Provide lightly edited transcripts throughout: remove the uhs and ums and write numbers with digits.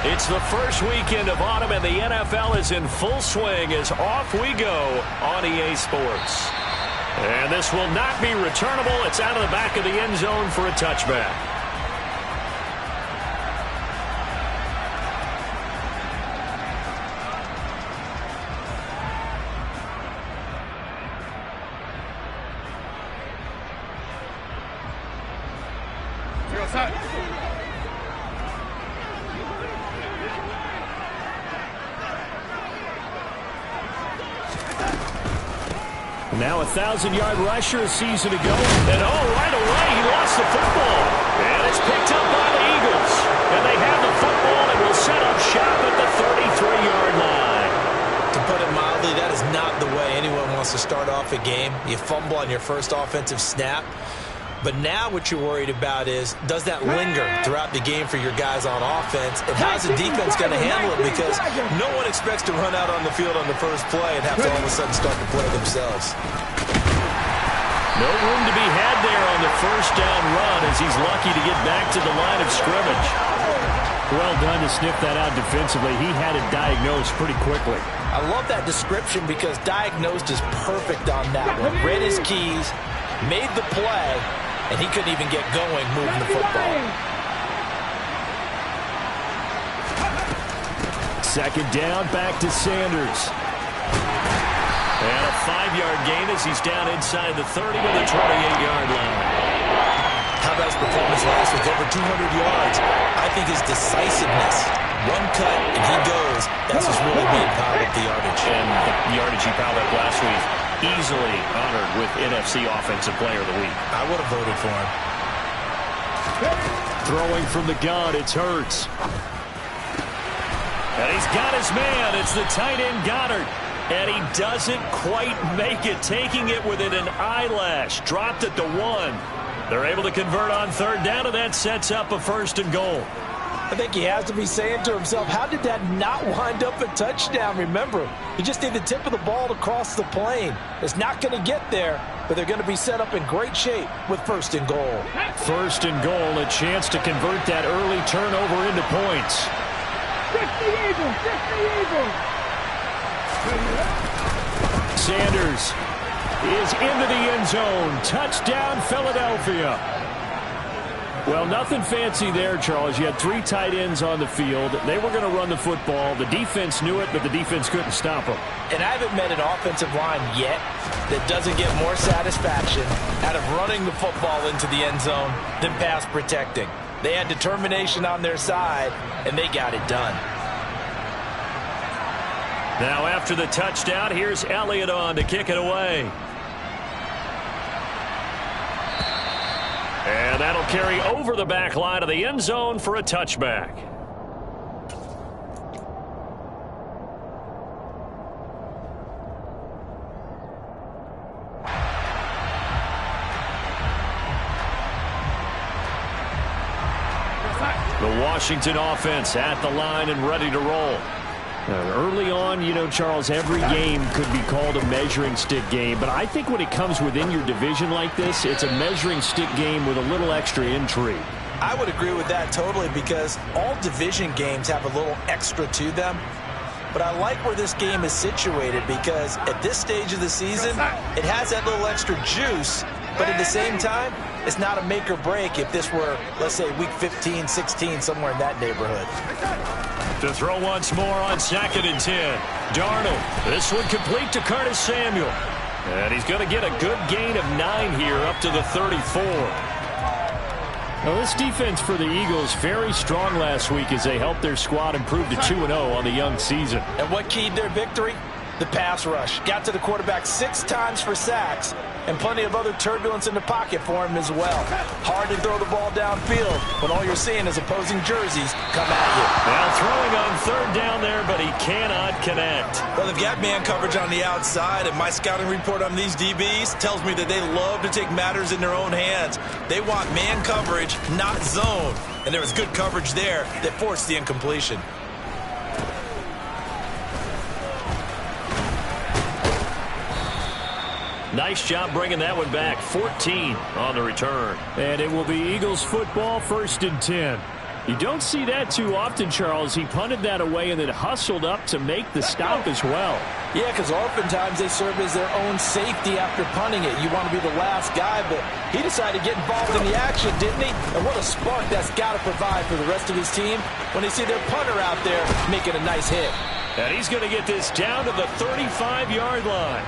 It's the first weekend of autumn, and the NFL is in full swing as off we go on EA Sports. And this will not be returnable. It's out of the back of the end zone for a touchback. Now a 1,000-yard rusher a season ago. And right away he lost the football. And it's picked up by the Eagles. And they have the football and will set up shop at the 33-yard line. To put it mildly, that is not the way anyone wants to start off a game. You fumble on your first offensive snap. But now what you're worried about is, does that linger throughout the game for your guys on offense? And how's the defense going to handle it? Because no one expects to run out on the field on the first play and have to all of a sudden start to play themselves. No room to be had there on the first down run as he's lucky to get back to the line of scrimmage. Well done to sniff that out defensively. He had it diagnosed pretty quickly. I love that description because diagnosed is perfect on that one. Read his keys, made the play, and he couldn't even get going moving the football. Second down, back to Sanders. And a 5-yard gain as he's down inside the 30 to the 28-yard line. How about his performance last week? Over 200 yards. I think his decisiveness. One cut, and he goes. That's what's really being piled up the yardage. And the yardage he piled up last week, easily honored with NFC Offensive Player of the Week. I would have voted for him. Throwing from the gun, it's Hurts. And he's got his man. It's the tight end Goddard. And he doesn't quite make it, taking it within an eyelash. Dropped at the 1. They're able to convert on third down, and that sets up a 1st and goal. I think he has to be saying to himself, how did that not wind up a touchdown? Remember, you just need the tip of the ball to cross the plane. It's not going to get there, but they're going to be set up in great shape with 1st and goal. 1st and goal, a chance to convert that early turnover into points. 60 Eagles! Sanders is into the end zone. Touchdown, Philadelphia. Well, nothing fancy there, Charles. You had 3 tight ends on the field. They were going to run the football. The defense knew it, but the defense couldn't stop them. And I haven't met an offensive line yet that doesn't get more satisfaction out of running the football into the end zone than pass protecting. They had determination on their side, and they got it done. Now, after the touchdown, here's Elliott on to kick it away. And that'll carry over the back line of the end zone for a touchback. The Washington offense at the line and ready to roll. Early on, you know, Charles, every game could be called a measuring stick game. But I think when it comes within your division like this, it's a measuring stick game with a little extra intrigue. I would agree with that totally because all division games have a little extra to them. But I like where this game is situated because at this stage of the season, it has that little extra juice. But at the same time, it's not a make or break if this were, let's say, week 15, 16, somewhere in that neighborhood. To throw once more on 2nd and 10. Darnold, this one complete to Curtis Samuel. And he's going to get a good gain of 9 here up to the 34. Now, this defense for the Eagles very strong last week as they helped their squad improve to 2-0 on the young season. And what keyed their victory? The pass rush. Got to the quarterback 6 times for sacks and plenty of other turbulence in the pocket for him as well. Hard to throw the ball downfield when all you're seeing is opposing jerseys come at you. Now throwing on third down there, but he cannot connect. Well, they've got man coverage on the outside, and my scouting report on these DBs tells me that they love to take matters in their own hands. They want man coverage, not zone. And there was good coverage there that forced the incompletion. Nice job bringing that one back. 14 on the return. And it will be Eagles football, 1st and 10. You don't see that too often, Charles. He punted that away and then hustled up to make the stop as well. Yeah, because oftentimes they serve as their own safety after punting it. You want to be the last guy, but he decided to get involved in the action, didn't he? And what a spark that's got to provide for the rest of his team when they see their punter out there making a nice hit. And he's going to get this down to the 35-yard line.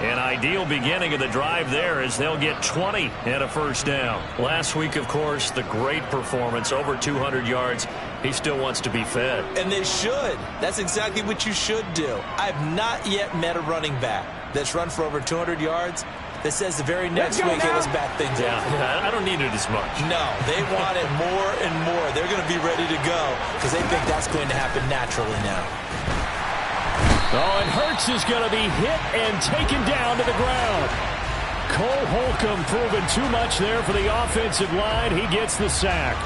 An ideal beginning of the drive there as they'll get 20 and a first down. Last week, of course, the great performance, over 200 yards. He still wants to be fed. And they should. That's exactly what you should do. I've not yet met a running back that's run for over 200 yards that says the very next week, hey, let's back things up. Yeah, I don't need it as much. No, they want it more and more. They're going to be ready to go because they think that's going to happen naturally now. Oh, and Hurts is going to be hit and taken down to the ground. Cole Holcomb proving too much there for the offensive line. He gets the sack.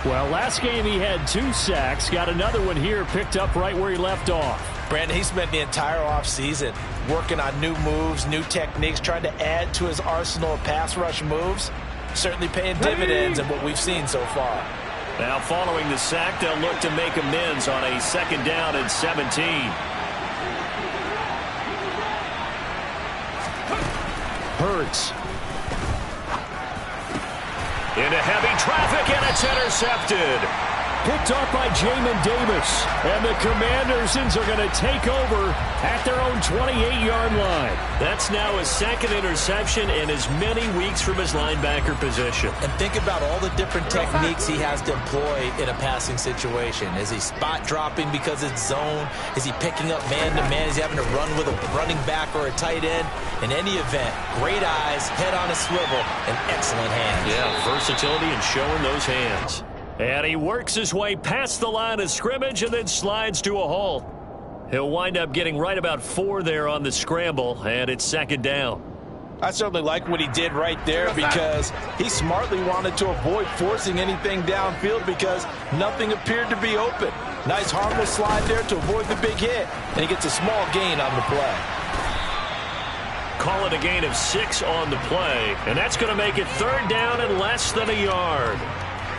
Well, last game he had 2 sacks. Got another one here picked up right where he left off. Brandon, he spent the entire offseason working on new moves, new techniques, trying to add to his arsenal of pass rush moves. Certainly paying dividends in what we've seen so far. Now following the sack, they'll look to make amends on a 2nd down and 17. Hurts. Into heavy traffic, and it's intercepted. Picked off by Jamin Davis. And the Commanders are going to take over at their own 28-yard line. That's now his 2nd interception in as many weeks from his linebacker position. And think about all the different techniques he has to employ in a passing situation. Is he spot dropping because it's zone? Is he picking up man-to-man? Is he having to run with a running back or a tight end? In any event, great eyes, head on a swivel, and excellent hands. Yeah, versatility and showing those hands. And he works his way past the line of scrimmage and then slides to a halt. He'll wind up getting right about 4 there on the scramble, and it's 2nd down. I certainly like what he did right there because he smartly wanted to avoid forcing anything downfield because nothing appeared to be open. Nice harmless slide there to avoid the big hit, and he gets a small gain on the play. Call it a gain of 6 on the play, and that's going to make it 3rd down and less than a yard.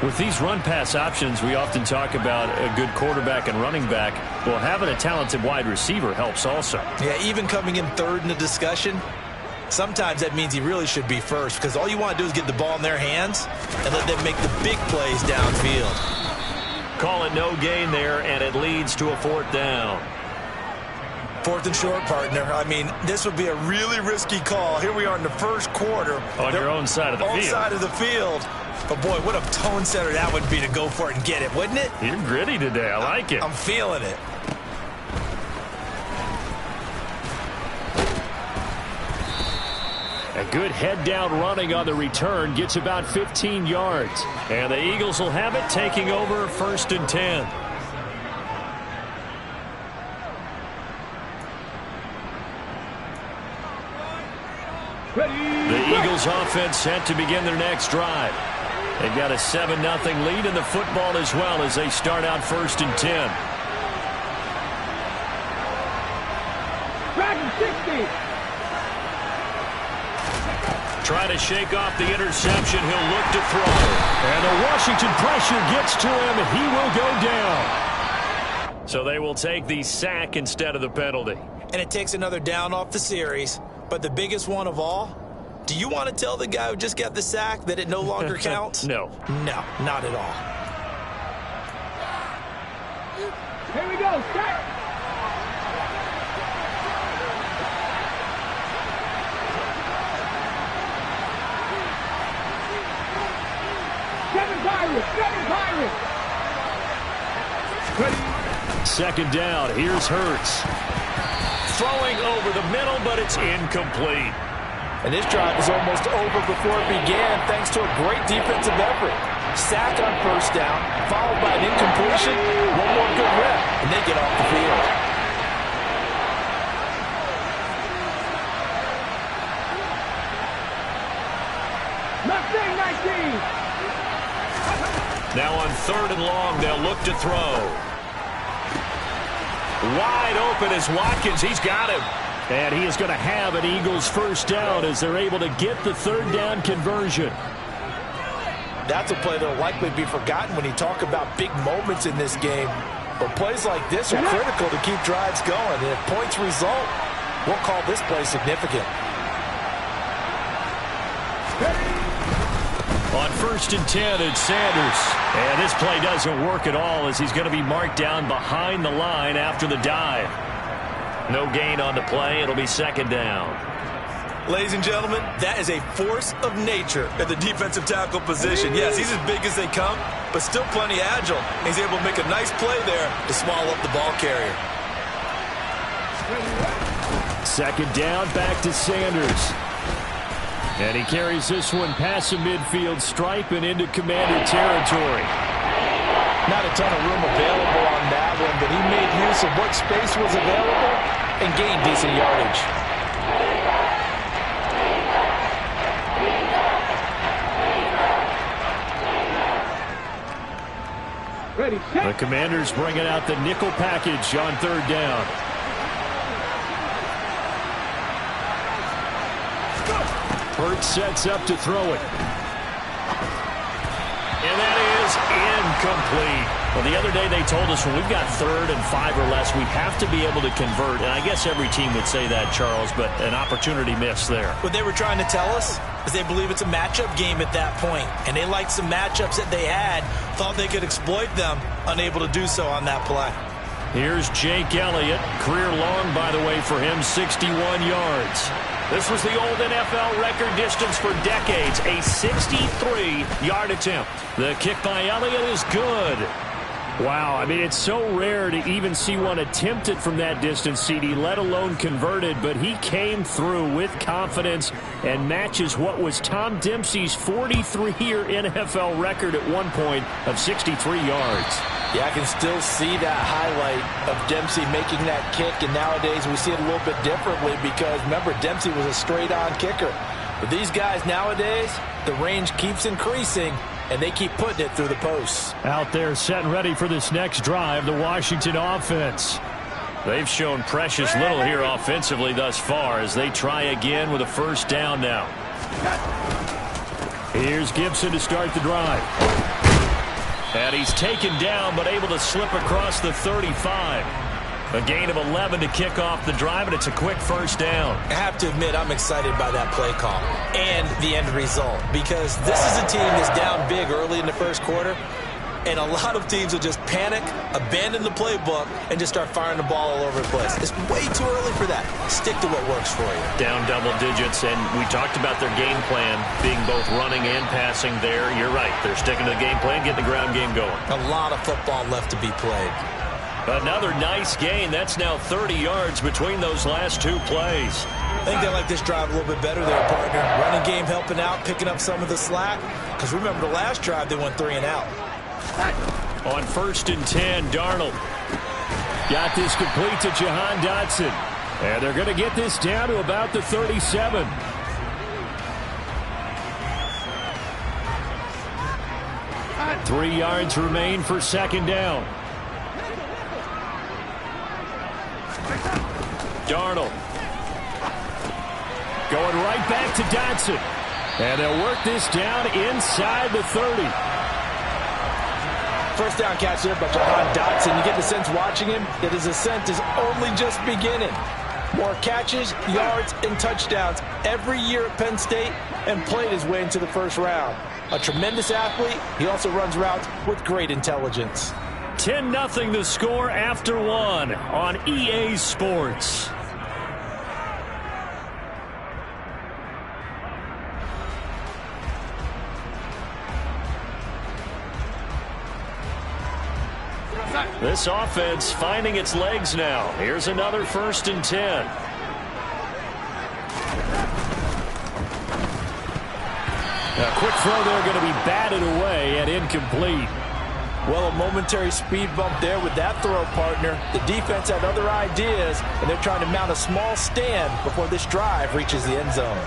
With these run-pass options, we often talk about a good quarterback and running back. Well, having a talented wide receiver helps also. Yeah, even coming in 3rd in the discussion, sometimes that means he really should be first because all you want to do is get the ball in their hands and let them make the big plays downfield. Call it no gain there, and it leads to a 4th down. 4th and short, partner. I mean, this would be a really risky call. Here we are in the 1st quarter. On your own side of the field. Own side of the field. But, boy, what a tone setter that would be to go for it and get it, wouldn't it? You're gritty today. I like it. I'm feeling it. A good head-down running on the return gets about 15 yards. And the Eagles will have it, taking over 1st and 10. The Eagles offense set to begin their next drive. They've got a 7-0 lead in the football as well as they start out 1st and 10. Dragon 60. Trying to shake off the interception. He'll look to throw. And the Washington pressure gets to him, and he will go down. So they will take the sack instead of the penalty. And it takes another down off the series. But the biggest one of all, do you want to tell the guy who just got the sack that it no longer counts? No. No, not at all. Here we go. Set. Seven Pirates. 2nd down. Here's Hurts. Throwing over the middle, but it's incomplete. And this drive was almost over before it began thanks to a great defensive effort. Sack on 1st down, followed by an incompletion, one more good rep, and they get off the field. Mustang 19. Now on 3rd and long, they'll look to throw. Wide open is Watkins. He's got him. And he is going to have an Eagles 1st down as they're able to get the 3rd down conversion. That's a play that will likely be forgotten when you talk about big moments in this game. But plays like this are critical to keep drives going. And if points result, we'll call this play significant. On 1st and 10, it's Sanders. And this play doesn't work at all as he's going to be marked down behind the line after the dive. No gain on the play. It'll be 2nd down. Ladies and gentlemen, that is a force of nature at the defensive tackle position. Yes, he's as big as they come, but still plenty agile. He's able to make a nice play there to swallow up the ball carrier. 2nd down, back to Sanders. And he carries this one past the midfield stripe and into Commander territory. Not a ton of room available on that one, but he made use of what space was available and gained decent yardage. Ready, set. The Commanders bringing out the nickel package on 3rd down. Hurts sets up to throw it. And that is incomplete. Well, the other day they told us when we've got 3rd and 5 or less, we have to be able to convert. And I guess every team would say that, Charles, but an opportunity missed there. What they were trying to tell us is they believe it's a matchup game at that point. And they liked some matchups that they had, thought they could exploit them, unable to do so on that play. Here's Jake Elliott. Career long, by the way, for him, 61 yards. This was the old NFL record distance for decades, a 63-yard attempt. The kick by Elliott is good. Wow, I mean, it's so rare to even see one attempted from that distance, CD, let alone converted, but he came through with confidence and matches what was Tom Dempsey's 43-year NFL record at one point of 63 yards. Yeah, I can still see that highlight of Dempsey making that kick, and nowadays we see it a little bit differently because, remember, Dempsey was a straight-on kicker. But these guys nowadays, the range keeps increasing, and they keep putting it through the posts. Out there set and ready for this next drive, the Washington offense. They've shown precious little here offensively thus far as they try again with a 1st down now. Here's Gibson to start the drive. And he's taken down, but able to slip across the 35. A gain of 11 to kick off the drive, and it's a quick 1st down. I have to admit, I'm excited by that play call and the end result because this is a team that's down big early in the 1st quarter, and a lot of teams will just panic, abandon the playbook, and just start firing the ball all over the place. It's way too early for that. Stick to what works for you. Down double digits, and we talked about their game plan being both running and passing there. You're right. They're sticking to the game plan, getting the ground game going. A lot of football left to be played. Another nice gain. That's now 30 yards between those last 2 plays. I think they like this drive a little bit better there, partner. Running game helping out, picking up some of the slack. Because remember, the last drive, they went 3 and out. On 1st and 10, Darnold got this complete to Jahan Dotson. And they're going to get this down to about the 37. Three yards remain for 2nd down. Darnold going right back to Dotson. And they'll work this down inside the 30. 1st down catch there by Jahan Dotson. You get the sense watching him that his ascent is only just beginning. More catches, yards, and touchdowns every year at Penn State and played his way into the 1st round. A tremendous athlete. He also runs routes with great intelligence. 10-0 the score after 1 on EA Sports. This offense finding its legs now. Here's another 1st and 10. A quick throw there going to be batted away and incomplete. Well, a momentary speed bump there with that throw, partner. The defense had other ideas, and they're trying to mount a small stand before this drive reaches the end zone.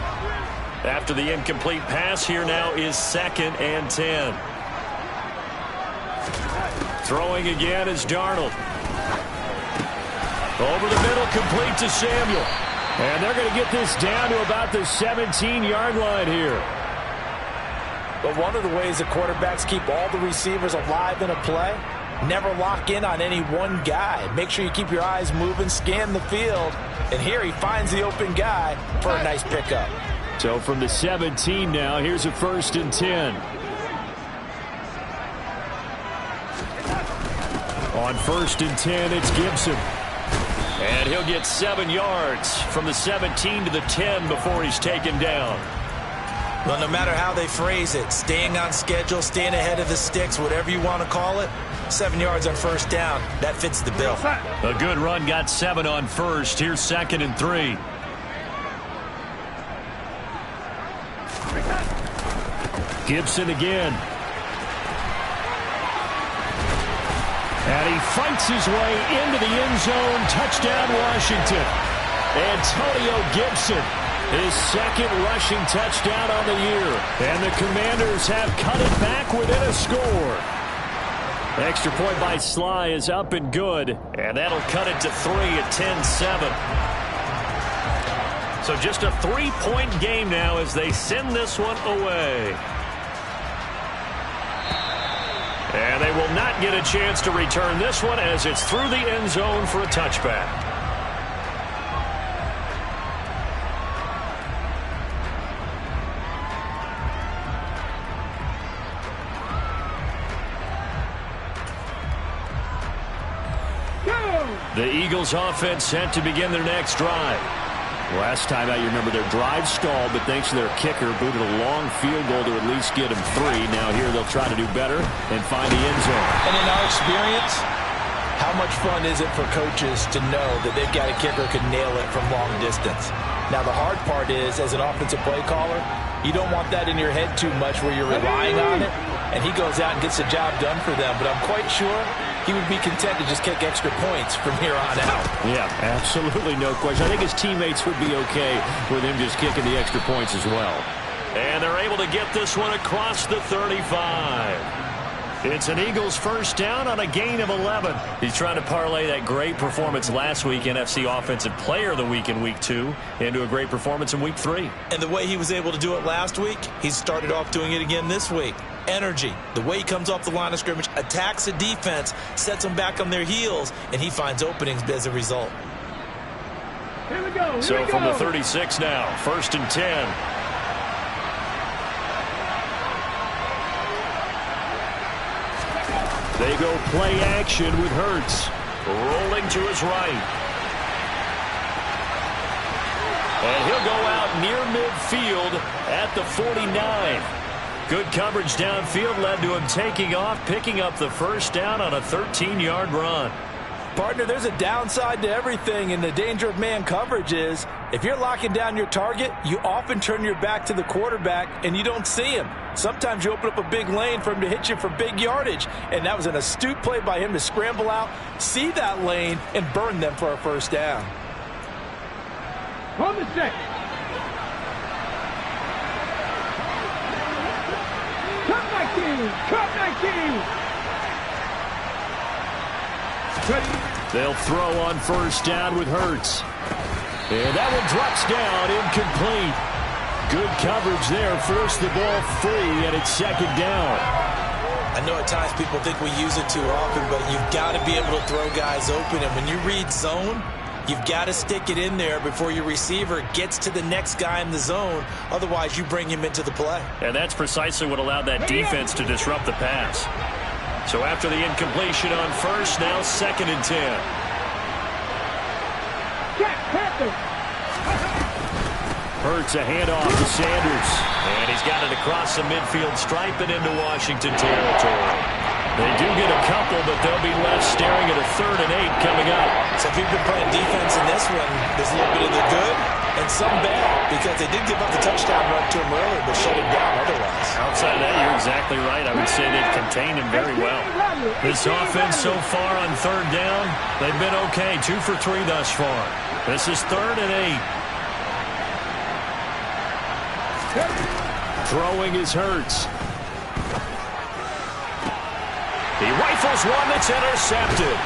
After the incomplete pass, here now is 2nd and 10. Throwing again is Darnold. Over the middle, complete to Samuel. And they're going to get this down to about the 17-yard line here. But one of the ways the quarterbacks keep all the receivers alive in a play, never lock in on any one guy. Make sure you keep your eyes moving, scan the field. And here he finds the open guy for a nice pickup. So from the 17 now, here's a 1st and 10. On 1st and 10, it's Gibson. And he'll get 7 yards from the 17 to the 10 before he's taken down. Well, no matter how they phrase it, staying on schedule, staying ahead of the sticks, whatever you want to call it, 7 yards on 1st down, that fits the bill. A good run, got 7 on 1st. Here's 2nd and 3. Gibson again. And he fights his way into the end zone. Touchdown, Washington. Antonio Gibson, his 2nd rushing touchdown on the year. And the Commanders have cut it back within a score. Extra point by Sly is up and good. And that'll cut it to 3 at 10-7. So just a 3-point game now as they send this one away. And they will not get a chance to return this one as it's through the end zone for a touchback. The Eagles offense set to begin their next drive. Last time out, you remember their drive stalled, but thanks to their kicker, booted a long field goal to at least get them 3. Now here they'll try to do better and find the end zone. And in our experience, how much fun is it for coaches to know that they've got a kicker who can nail it from long distance? Now the hard part is, as an offensive play caller, you don't want that in your head too much where you're relying on it, and he goes out and gets the job done for them. But I'm quite sure he would be content to just kick extra points from here on out. Yeah, absolutely no question. I think his teammates would be okay with him just kicking the extra points as well. And they're able to get this one across the 35. It's an Eagles 1st down on a gain of 11. He's trying to parlay that great performance last week, NFC Offensive Player of the Week in Week 2, into a great performance in Week 3. And the way he was able to do it last week, he started off doing it again this week. Energy, the way he comes off the line of scrimmage, attacks the defense, sets them back on their heels, and he finds openings as a result. Here we go. So from the 36 now, 1st and 10. They go play action with Hurts. Rolling to his right. And he'll go out near midfield at the 49. Good coverage downfield led to him taking off, picking up the 1st down on a 13-yard run. Partner, there's a downside to everything, and the danger of man coverage is if you're locking down your target, you often turn your back to the quarterback and you don't see him. Sometimes you open up a big lane for him to hit you for big yardage, and that was an astute play by him to scramble out, see that lane, and burn them for a 1st down. On the 6. Cut 19. They'll throw on 1st down with Hurts. And that one drops down, incomplete. Good coverage there. Force the ball free, and it's 2nd down. I know at times people think we use it too often, but you've got to be able to throw guys open. And when you read zone, you've got to stick it in there before your receiver gets to the next guy in the zone. Otherwise, you bring him into the play. And that's precisely what allowed that defense to disrupt the pass. So after the incompletion on 1st, now 2nd and 10. Hurts a handoff to Sanders. And he's got it across the midfield stripe and into Washington territory. They do get a couple, but they'll be left staring at a 3rd and 8 coming up. So if you've been playing defense in this one, there's a little bit of the good and some bad, because they did give up the touchdown run to him earlier, but shut him down otherwise. Outside of that, you're exactly right. I would say they've contained him very well. This offense so far on 3rd down, they've been okay. 2 for 3 thus far. This is 3rd and 8. Throwing is Hurts. He rifles one that's intercepted.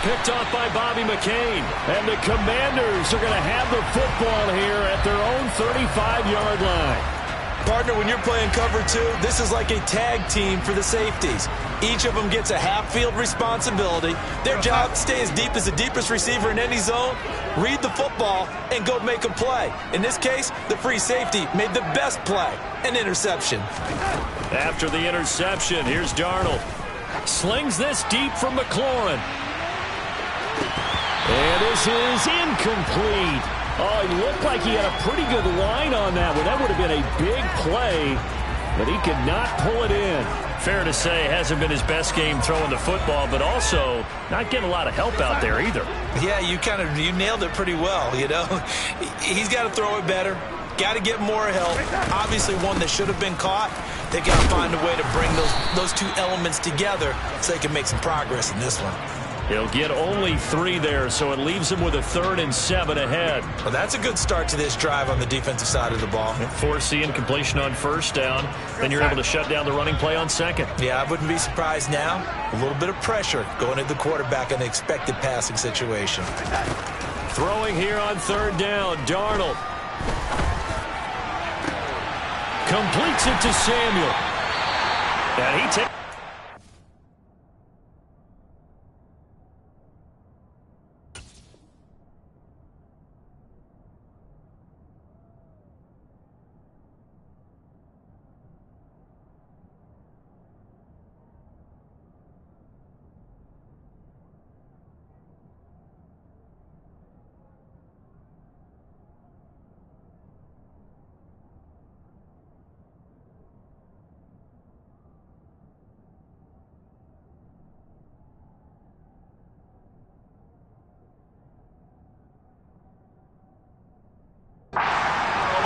Picked off by Bobby McCain. And the Commanders are going to have the football here at their own 35-yard line. Partner, when you're playing cover 2, this is like a tag team for the safeties. Each of them gets a half-field responsibility. Their job, stay as deep as the deepest receiver in any zone, read the football, and go make a play. In this case, the free safety made the best play, an interception. After the interception, here's Darnold. Slings this deep from McLaurin. And this is incomplete. Oh, he looked like he had a pretty good line on that one. That would have been a big play, but he could not pull it in. Fair to say, hasn't been his best game throwing the football, but also not getting a lot of help out there either. Yeah, you nailed it pretty well, you know. He's got to throw it better. Got to get more help. Obviously one that should have been caught. They got to find a way to bring those two elements together so they can make some progress in this one. He'll get only 3 there, so it leaves him with a 3rd and 7 ahead. Well, that's a good start to this drive on the defensive side of the ball. Force incompletion on 1st down. Then you're able to shut down the running play on 2nd. Yeah, I wouldn't be surprised now. A little bit of pressure going at the quarterback in an expected passing situation. Throwing here on 3rd down, Darnold. Completes it to Samuel. And he takes...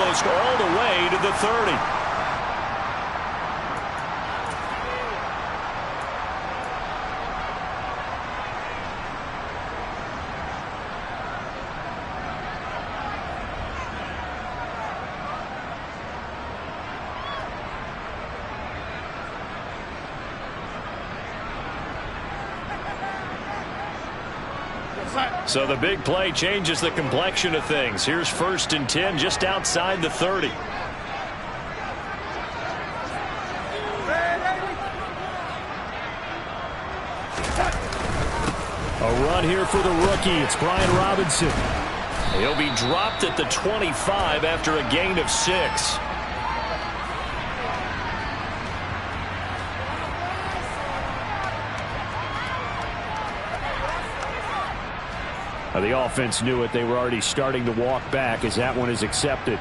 almost all the way to the 30. So the big play changes the complexion of things. Here's 1st and 10 just outside the 30. A run here for the rookie. It's Brian Robinson. He'll be dropped at the 25 after a gain of 6. The offense knew it. They were already starting to walk back as that one is accepted.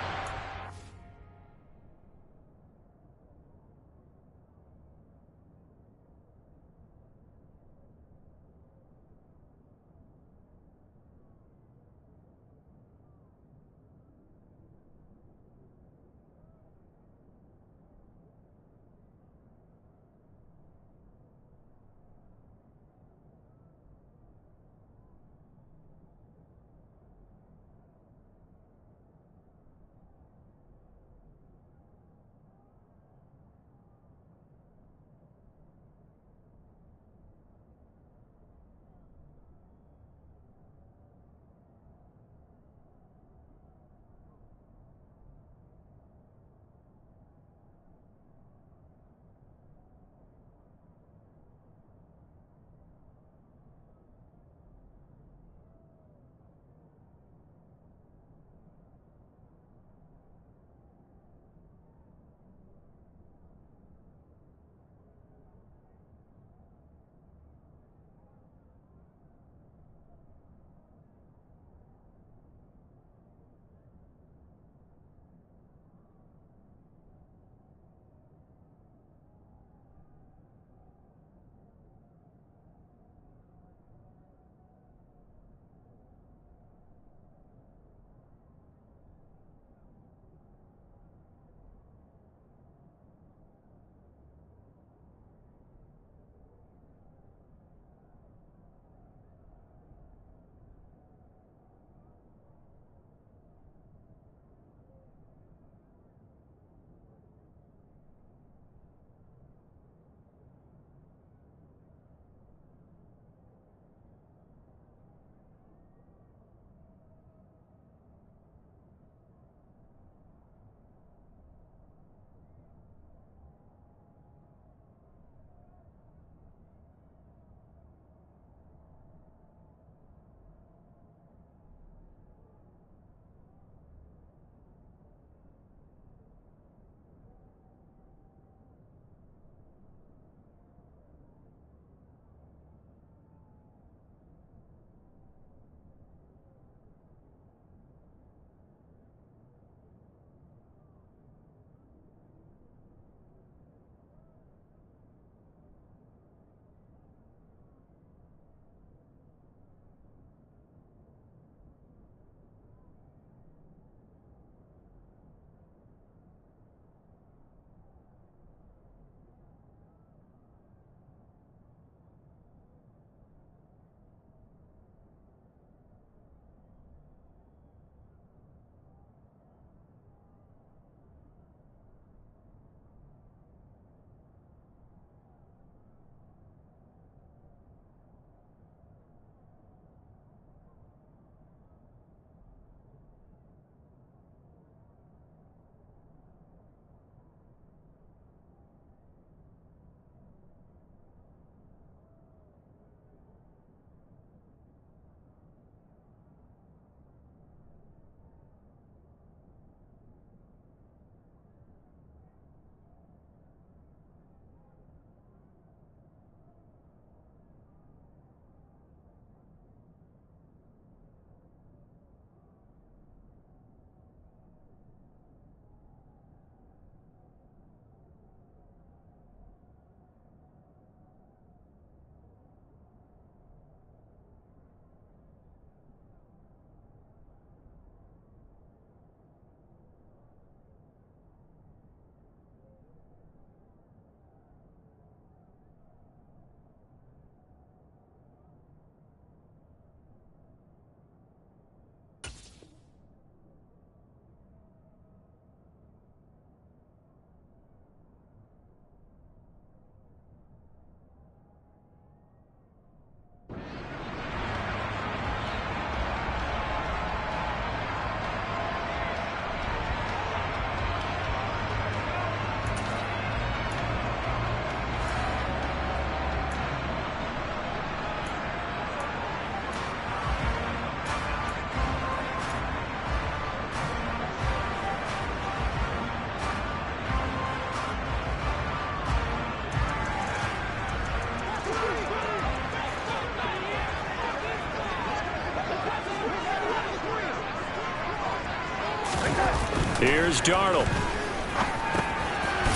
Here's Darnold.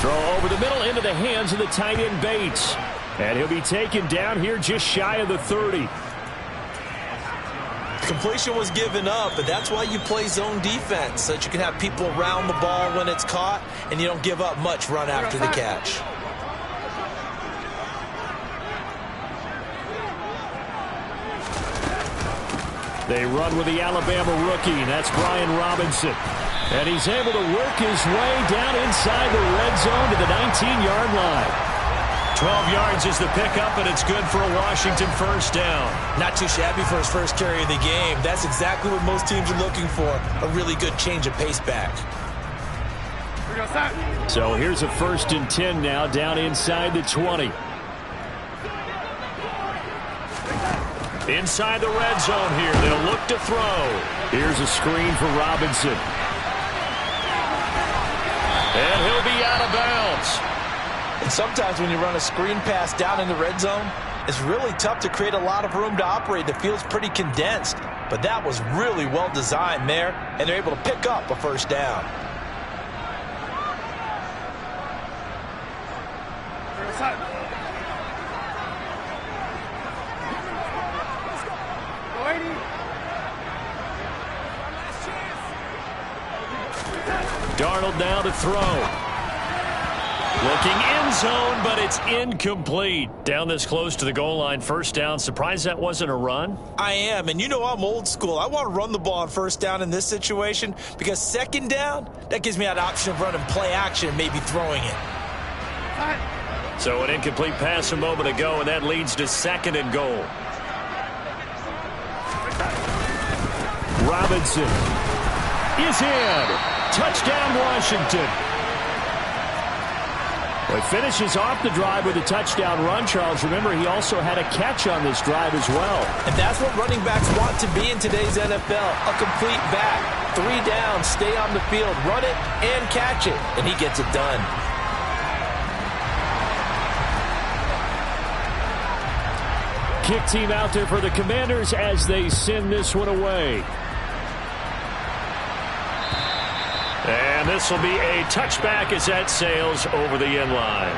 Throw over the middle into the hands of the tight end Bates. And he'll be taken down here just shy of the 30. Completion was given up, but that's why you play zone defense, so that you can have people around the ball when it's caught, and you don't give up much run after the catch. They run with the Alabama rookie. That's Brian Robinson. And he's able to work his way down inside the red zone to the 19-yard line. 12 yards is the pickup, and it's good for a Washington first down. Not too shabby for his first carry of the game. That's exactly what most teams are looking for, a really good change of pace back. So here's a 1st and 10 now, down inside the 20. Inside the red zone here. They'll look to throw. Here's a screen for Robinson. And he'll be out of bounds. And sometimes when you run a screen pass down in the red zone, it's really tough to create a lot of room to operate. The field's pretty condensed. But that was really well designed there, and they're able to pick up a first down. Darnold now to throw. Looking end zone, but it's incomplete. Down this close to the goal line, first down. Surprised that wasn't a run? I am, and you know I'm old school. I want to run the ball on first down in this situation because second down, that gives me that option of running play action and maybe throwing it. So an incomplete pass a moment ago, and that leads to 2nd and goal. Robinson is in. Touchdown, Washington. Well, he finishes off the drive with a touchdown run, Charles. Remember, he also had a catch on this drive as well. And that's what running backs want to be in today's NFL. A complete back. 3 down, stay on the field, run it, and catch it. And he gets it done. Kick team out there for the Commanders as they send this one away. And this will be a touchback as that sails over the end line.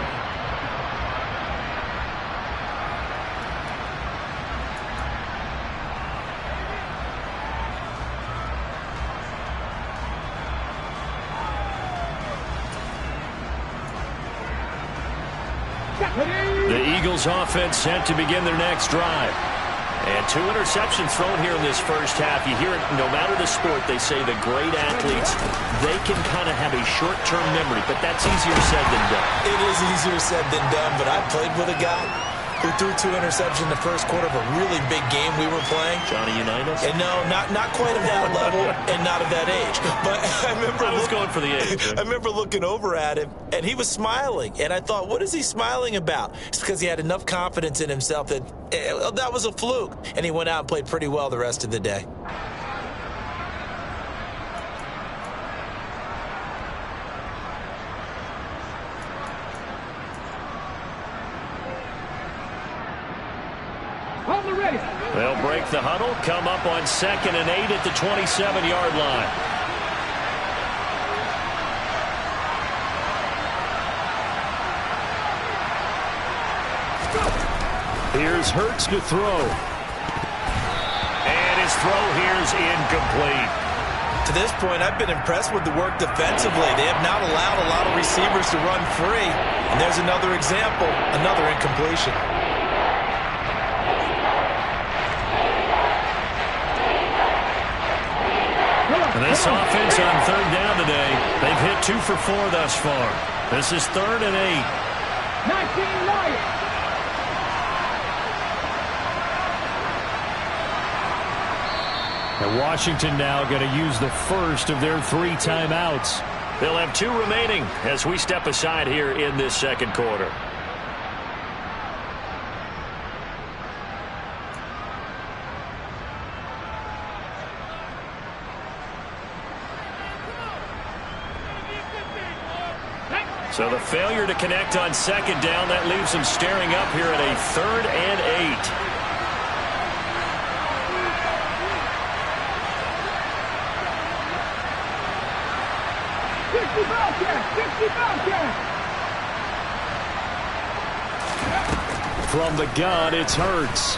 The Eagles offense set to begin their next drive. And 2 interceptions thrown here in this first half. You hear it no matter the sport. They say the great athletes, they can kind of have a short-term memory, but that's easier said than done. It is easier said than done, but I played with a guy who threw 2 interceptions in the first quarter of a really big game we were playing. Johnny Unitas? And no, not quite of that level and not of that age. But I remember going for the age. I remember looking over at him, and he was smiling. And I thought, what is he smiling about? It's because he had enough confidence in himself that that was a fluke. And he went out and played pretty well the rest of the day. They'll break the huddle, come up on 2nd and 8 at the 27-yard line. Here's Hurts to throw. And his throw here is incomplete. To this point, I've been impressed with the work defensively. They have not allowed a lot of receivers to run free. And there's another example, another incompletion. And this offense on 3rd down today, they've hit 2 for 4 thus far. This is 3rd and 8. 19 Lions. And Washington now going to use the first of their 3 timeouts. They'll have 2 remaining as we step aside here in this second quarter. So the failure to connect on 2nd down, that leaves them staring up here at a 3rd and 8. From the gun, it's Hurts.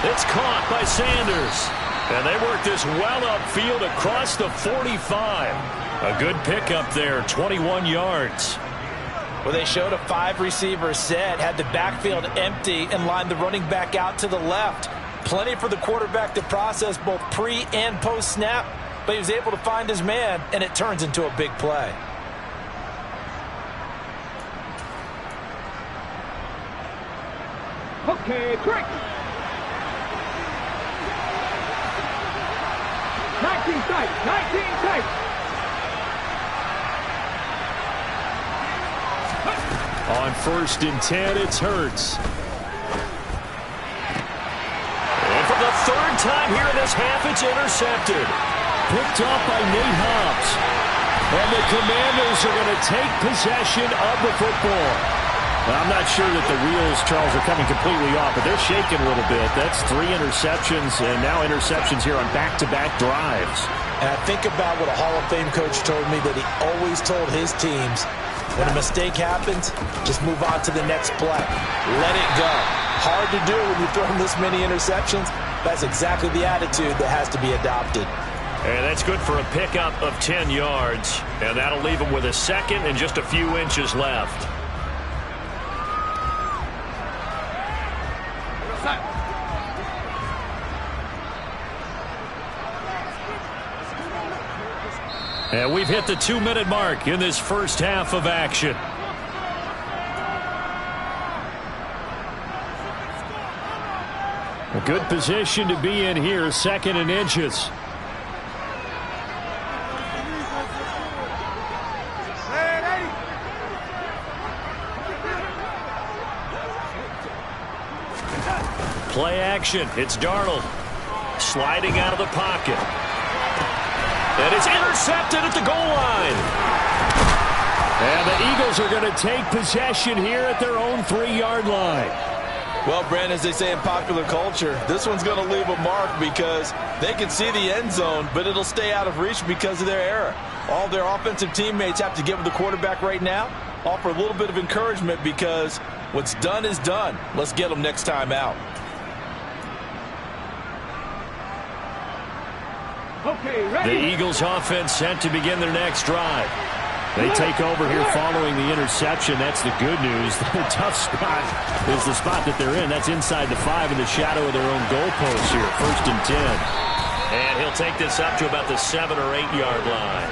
It's caught by Sanders. And they work this well upfield across the 45. A good pickup there, 21 yards. Well, they showed a 5-receiver set, had the backfield empty, and lined the running back out to the left. Plenty for the quarterback to process both pre- and post-snap, but he was able to find his man, and it turns into a big play. Okay, quick. 19 tight, 19 tight. On 1st and 10, it's Hurts. And for the 3rd time here in this half, it's intercepted. Picked off by Nate Hobbs. And the Commanders are going to take possession of the football. Well, I'm not sure that the wheels, Charles, are coming completely off, but they're shaking a little bit. That's 3 interceptions, and now interceptions here on back-to-back drives. And I think about what a Hall of Fame coach told me, that he always told his teams, when a mistake happens, just move on to the next play. Let it go. Hard to do when you throw this many interceptions. That's exactly the attitude that has to be adopted. And that's good for a pickup of 10 yards. And that'll leave them with a 2nd and just a few inches left. And we've hit the 2-minute mark in this first half of action. A good position to be in here, 2nd and inches. Play action. It's Darnold sliding out of the pocket. And it's intercepted at the goal line. And the Eagles are going to take possession here at their own 3-yard line. Well, Brandon, as they say in popular culture, this one's going to leave a mark because they can see the end zone, but it'll stay out of reach because of their error. All their offensive teammates have to give the quarterback right now, offer a little bit of encouragement because what's done is done. Let's get them next time out. Okay, ready. The Eagles offense set to begin their next drive. They take over here following the interception. That's the good news. The tough spot is the spot that they're in. That's inside the 5 in the shadow of their own goalpost here. 1st and 10. And he'll take this up to about the 7 or 8-yard line.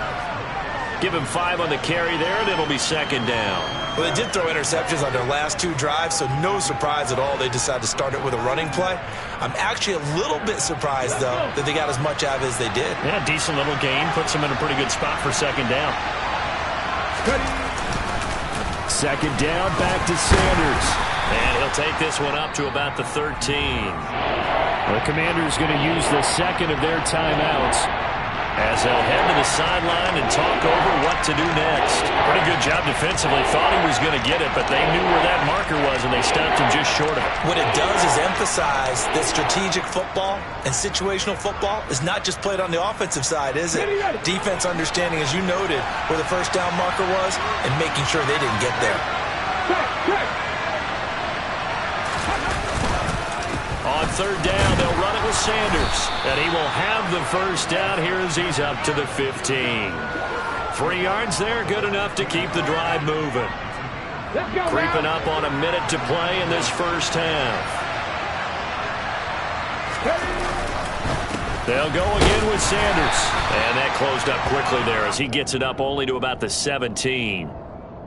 Give him 5 on the carry there, and it'll be 2nd down. Well, they did throw interceptions on their last 2 drives, so no surprise at all they decided to start it with a running play. I'm actually a little bit surprised, though, that they got as much out of it as they did. Yeah, decent little gain. Puts them in a pretty good spot for 2nd down. 2nd down, back to Sanders. And he'll take this one up to about the 13. The Commanders going to use the 2nd of their timeouts as they'll head to the sideline and talk over what to do next. Pretty good job defensively. Thought he was going to get it, but they knew where that marker was, and they stopped him just short of it. What it does is emphasize that strategic football and situational football is not just played on the offensive side, is it? Defense understanding, as you noted, where the 1st down marker was and making sure they didn't get there. On 3rd down, they'll run it with Sanders. And he will have the 1st down here as he's up to the 15. 3 yards there, good enough to keep the drive moving. Creeping up on a minute to play in this first half. They'll go again with Sanders. And that closed up quickly there as he gets it up only to about the 17.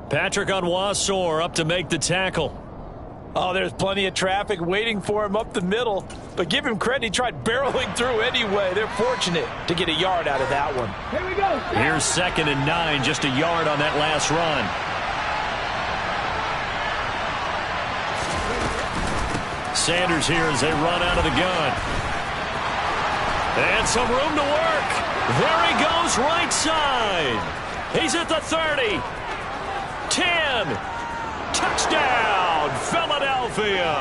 Patrick Onwuasor up to make the tackle. Oh, there's plenty of traffic waiting for him up the middle. But give him credit, he tried barreling through anyway. They're fortunate to get a yard out of that one. Here we go. Here's 2nd and 9, just a yard on that last run. Sanders here as they run out of the gun. And some room to work. There he goes, right side. He's at the 30. 10. Touchdown, Philadelphia.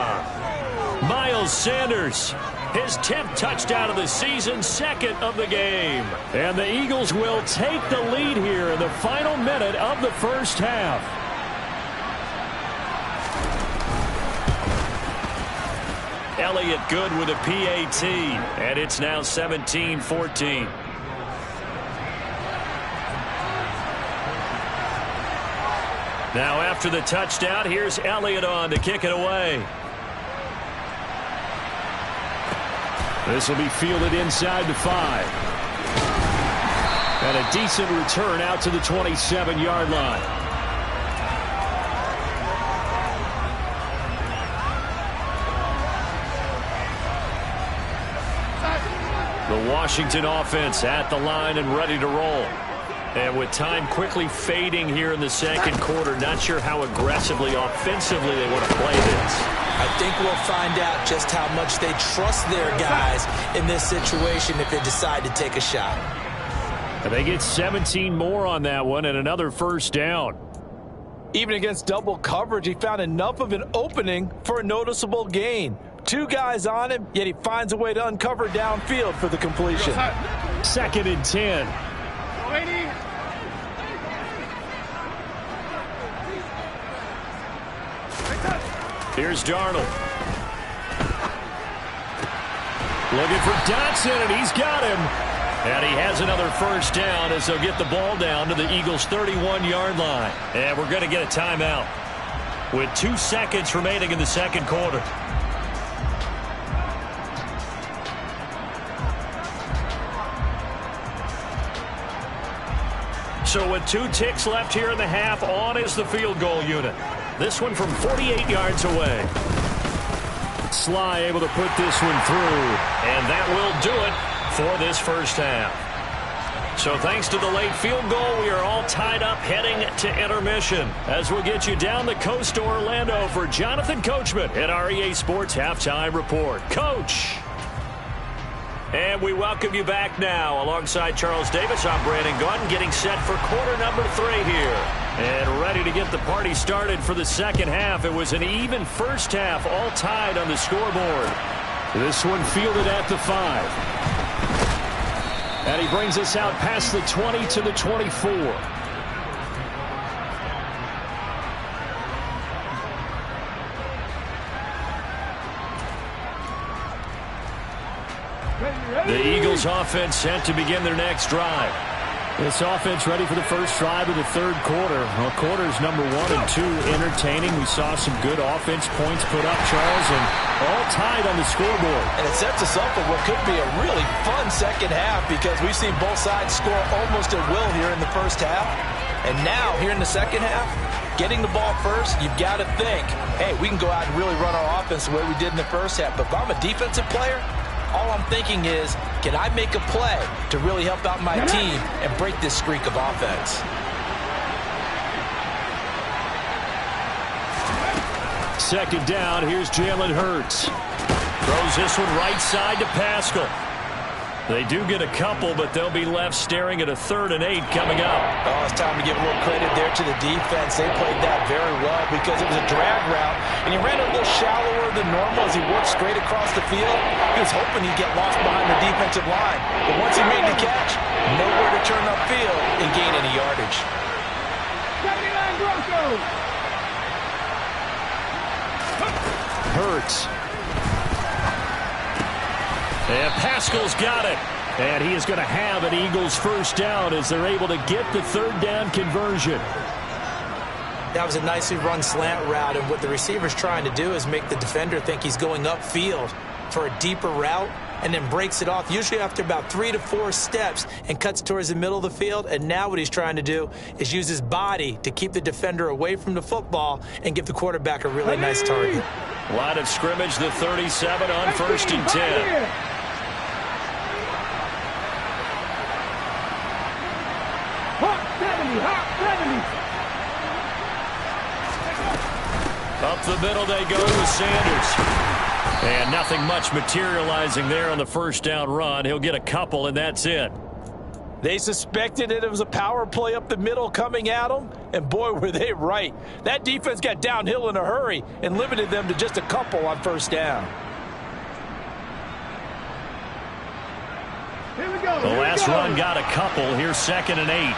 Miles Sanders His 10th touchdown of the season, second of the game. And the Eagles will take the lead here in the final minute of the first half. Elliott good with a PAT, and it's now 17-14. Now after the touchdown, here's Elliott on to kick it away. This will be fielded inside the 5. And a decent return out to the 27-yard line. The Washington offense at the line and ready to roll. And with time quickly fading here in the second quarter, not sure how aggressively, offensively they want to play this. I think we'll find out just how much they trust their guys in this situation if they decide to take a shot. And they get 17 more on that one and another first down. Even against double coverage, he found enough of an opening for a noticeable gain. 2 guys on him, yet he finds a way to uncover downfield for the completion. 2nd and 10. Here's Darnold. Looking for Dotson, and he's got him. And he has another first down as they'll get the ball down to the Eagles' 31-yard line. And we're going to get a timeout with 2 seconds remaining in the second quarter. So with 2 ticks left here in the half, on is the field goal unit. This one from 48 yards away. Sly able to put this one through, and that will do it for this first half. So thanks to the late field goal, we are all tied up heading to intermission. As we'll get you down the coast to Orlando for Jonathan Coachman at our EA Sports Halftime Report. Coach! And we welcome you back now. Alongside Charles Davis, I'm Brandon Gaudin, getting set for quarter number 3 here. And ready to get the party started for the second half. It was an even first half, all tied on the scoreboard. This one fielded at the 5. And he brings us out past the 20 to the 24. The Eagles offense set to begin their next drive. This offense ready for the first drive of the third quarter. Well, quarters number 1 and 2 entertaining. We saw some good offense points put up, Charles, and all tied on the scoreboard. And it sets us up for what could be a really fun second half because we've seen both sides score almost at will here in the first half. And now, here in the second half, getting the ball first, you've got to think, hey, we can go out and really run our offense the way we did in the first half. But if I'm a defensive player, all I'm thinking is, can I make a play to really help out my team and break this streak of offense? Second down, here's Jalen Hurts. Throws this one right side to Pascal. They do get a couple, but they'll be left staring at a 3rd and 8 coming up. Oh, it's time to give a little credit there to the defense. They played that very well because it was a drag route, and he ran a little shallower than normal as he worked straight across the field. He was hoping he'd get lost behind the defensive line, but once he made the catch, nowhere to turn upfield and gain any yardage. 79 Broncos. Hurts. And Pascal's got it. And he is going to have an Eagles first down as they're able to get the 3rd down conversion. That was a nicely run slant route, and what the receiver's trying to do is make the defender think he's going upfield for a deeper route and then breaks it off, usually after about 3 to 4 steps, and cuts towards the middle of the field. And now what he's trying to do is use his body to keep the defender away from the football and give the quarterback a really nice target. Line of scrimmage, the 37 on 1st and 10. Up the middle they go with Sanders. And nothing much materializing there on the first down run. He'll get a couple, and that's it. They suspected that it was a power play up the middle coming at them, and boy, were they right. That defense got downhill in a hurry and limited them to just a couple on first down. Here we go. The last run got a couple. Here's 2nd and 8.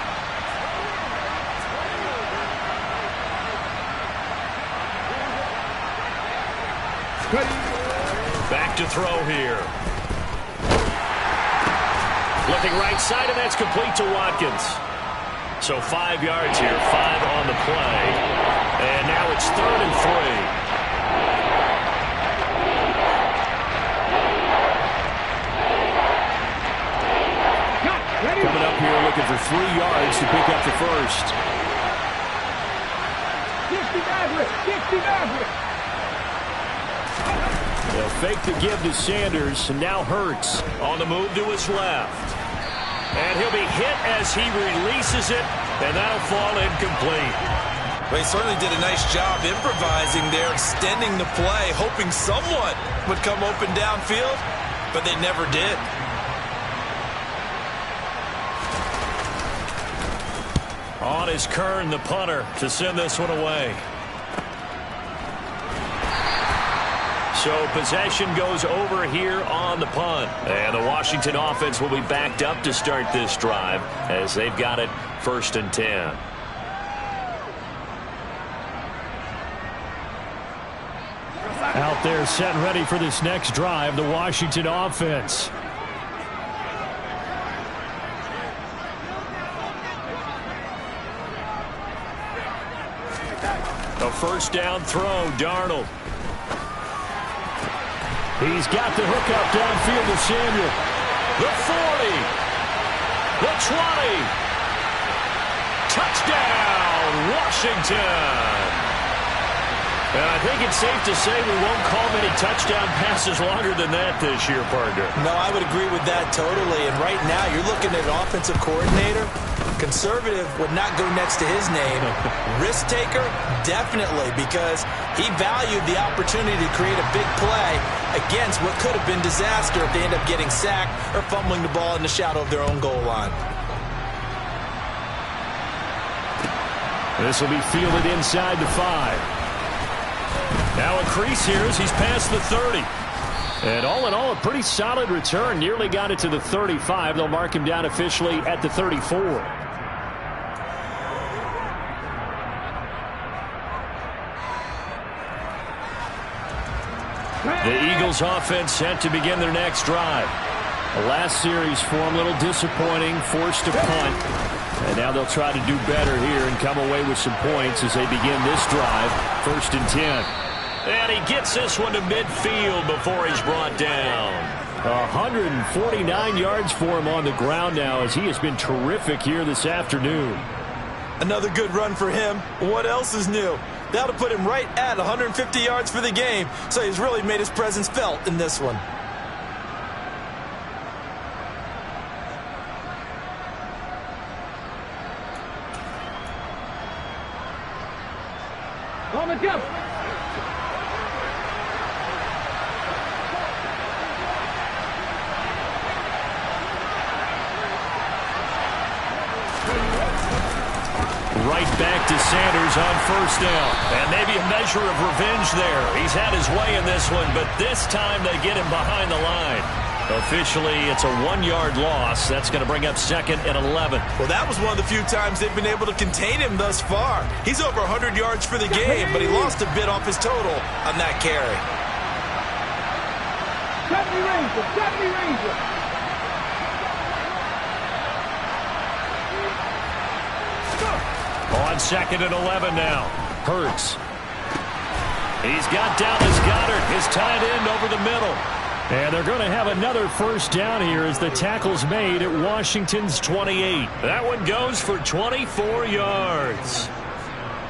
Back to throw here. Looking right side, and that's complete to Watkins. So 5 yards here, 5 on the play. And now it's 3rd and 3. Coming up here looking for 3 yards to pick up the first. 60 Maverick. They'll fake the give to Sanders, and now Hurts on the move to his left. And he'll be hit as he releases it, and that'll fall incomplete. Well, he certainly did a nice job improvising there, extending the play, hoping someone would come open downfield, but they never did. On is Kern, the punter, to send this one away. So possession goes over here on the punt. And the Washington offense will be backed up to start this drive as they've got it 1st and 10. Out there set and ready for this next drive, the Washington offense. A first down throw, Darnold. He's got the hook up downfield to Samuel. The 40. The 20. Touchdown, Washington. And I think it's safe to say we won't call many touchdown passes longer than that this year, partner. No, I would agree with that totally. And right now, you're looking at an offensive coordinator. Conservative would not go next to his name. Risk taker, definitely, because he valued the opportunity to create a big play against what could have been disaster if they end up getting sacked or fumbling the ball in the shadow of their own goal line. This will be fielded inside the 5. Now a crease here as he's past the 30. And all in all, a pretty solid return. Nearly got it to the 35. They'll mark him down officially at the 34. The Eagles offense set to begin their next drive. The last series for them, a little disappointing, forced to punt. And now they'll try to do better here and come away with some points as they begin this drive, 1st and 10. And he gets this one to midfield before he's brought down. 149 yards for him on the ground now as he has been terrific here this afternoon. Another good run for him. What else is new? That'll put him right at 150 yards for the game. So he's really made his presence felt in this one. On the jump. Right back to Sanders on 1st down. And maybe a measure of revenge there. He's had his way in this one, but this time they get him behind the line. Officially, it's a 1-yard loss. That's going to bring up 2nd and 11. Well, that was one of the few times they've been able to contain him thus far. He's over 100 yards for the game, but he lost a bit off his total on that carry. 70 Ranger. On 2nd and 11 now. Hurts. He's got Dallas Goedert, his tight end, over the middle. And they're going to have another first down here as the tackle's made at Washington's 28. That one goes for 24 yards.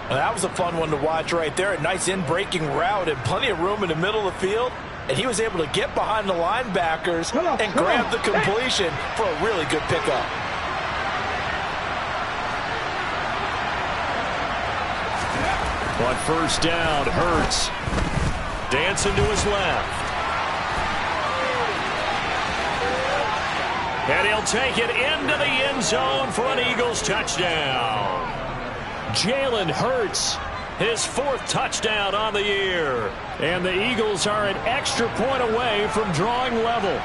Well, that was a fun one to watch right there. A nice in-breaking route and plenty of room in the middle of the field. And he was able to get behind the linebackers and grab the completion for a really good pickup. On 1st down, Hurts dancing to his left. And he'll take it into the end zone for an Eagles touchdown. Jalen Hurts, his 4th touchdown on the year. And the Eagles are an extra point away from drawing level.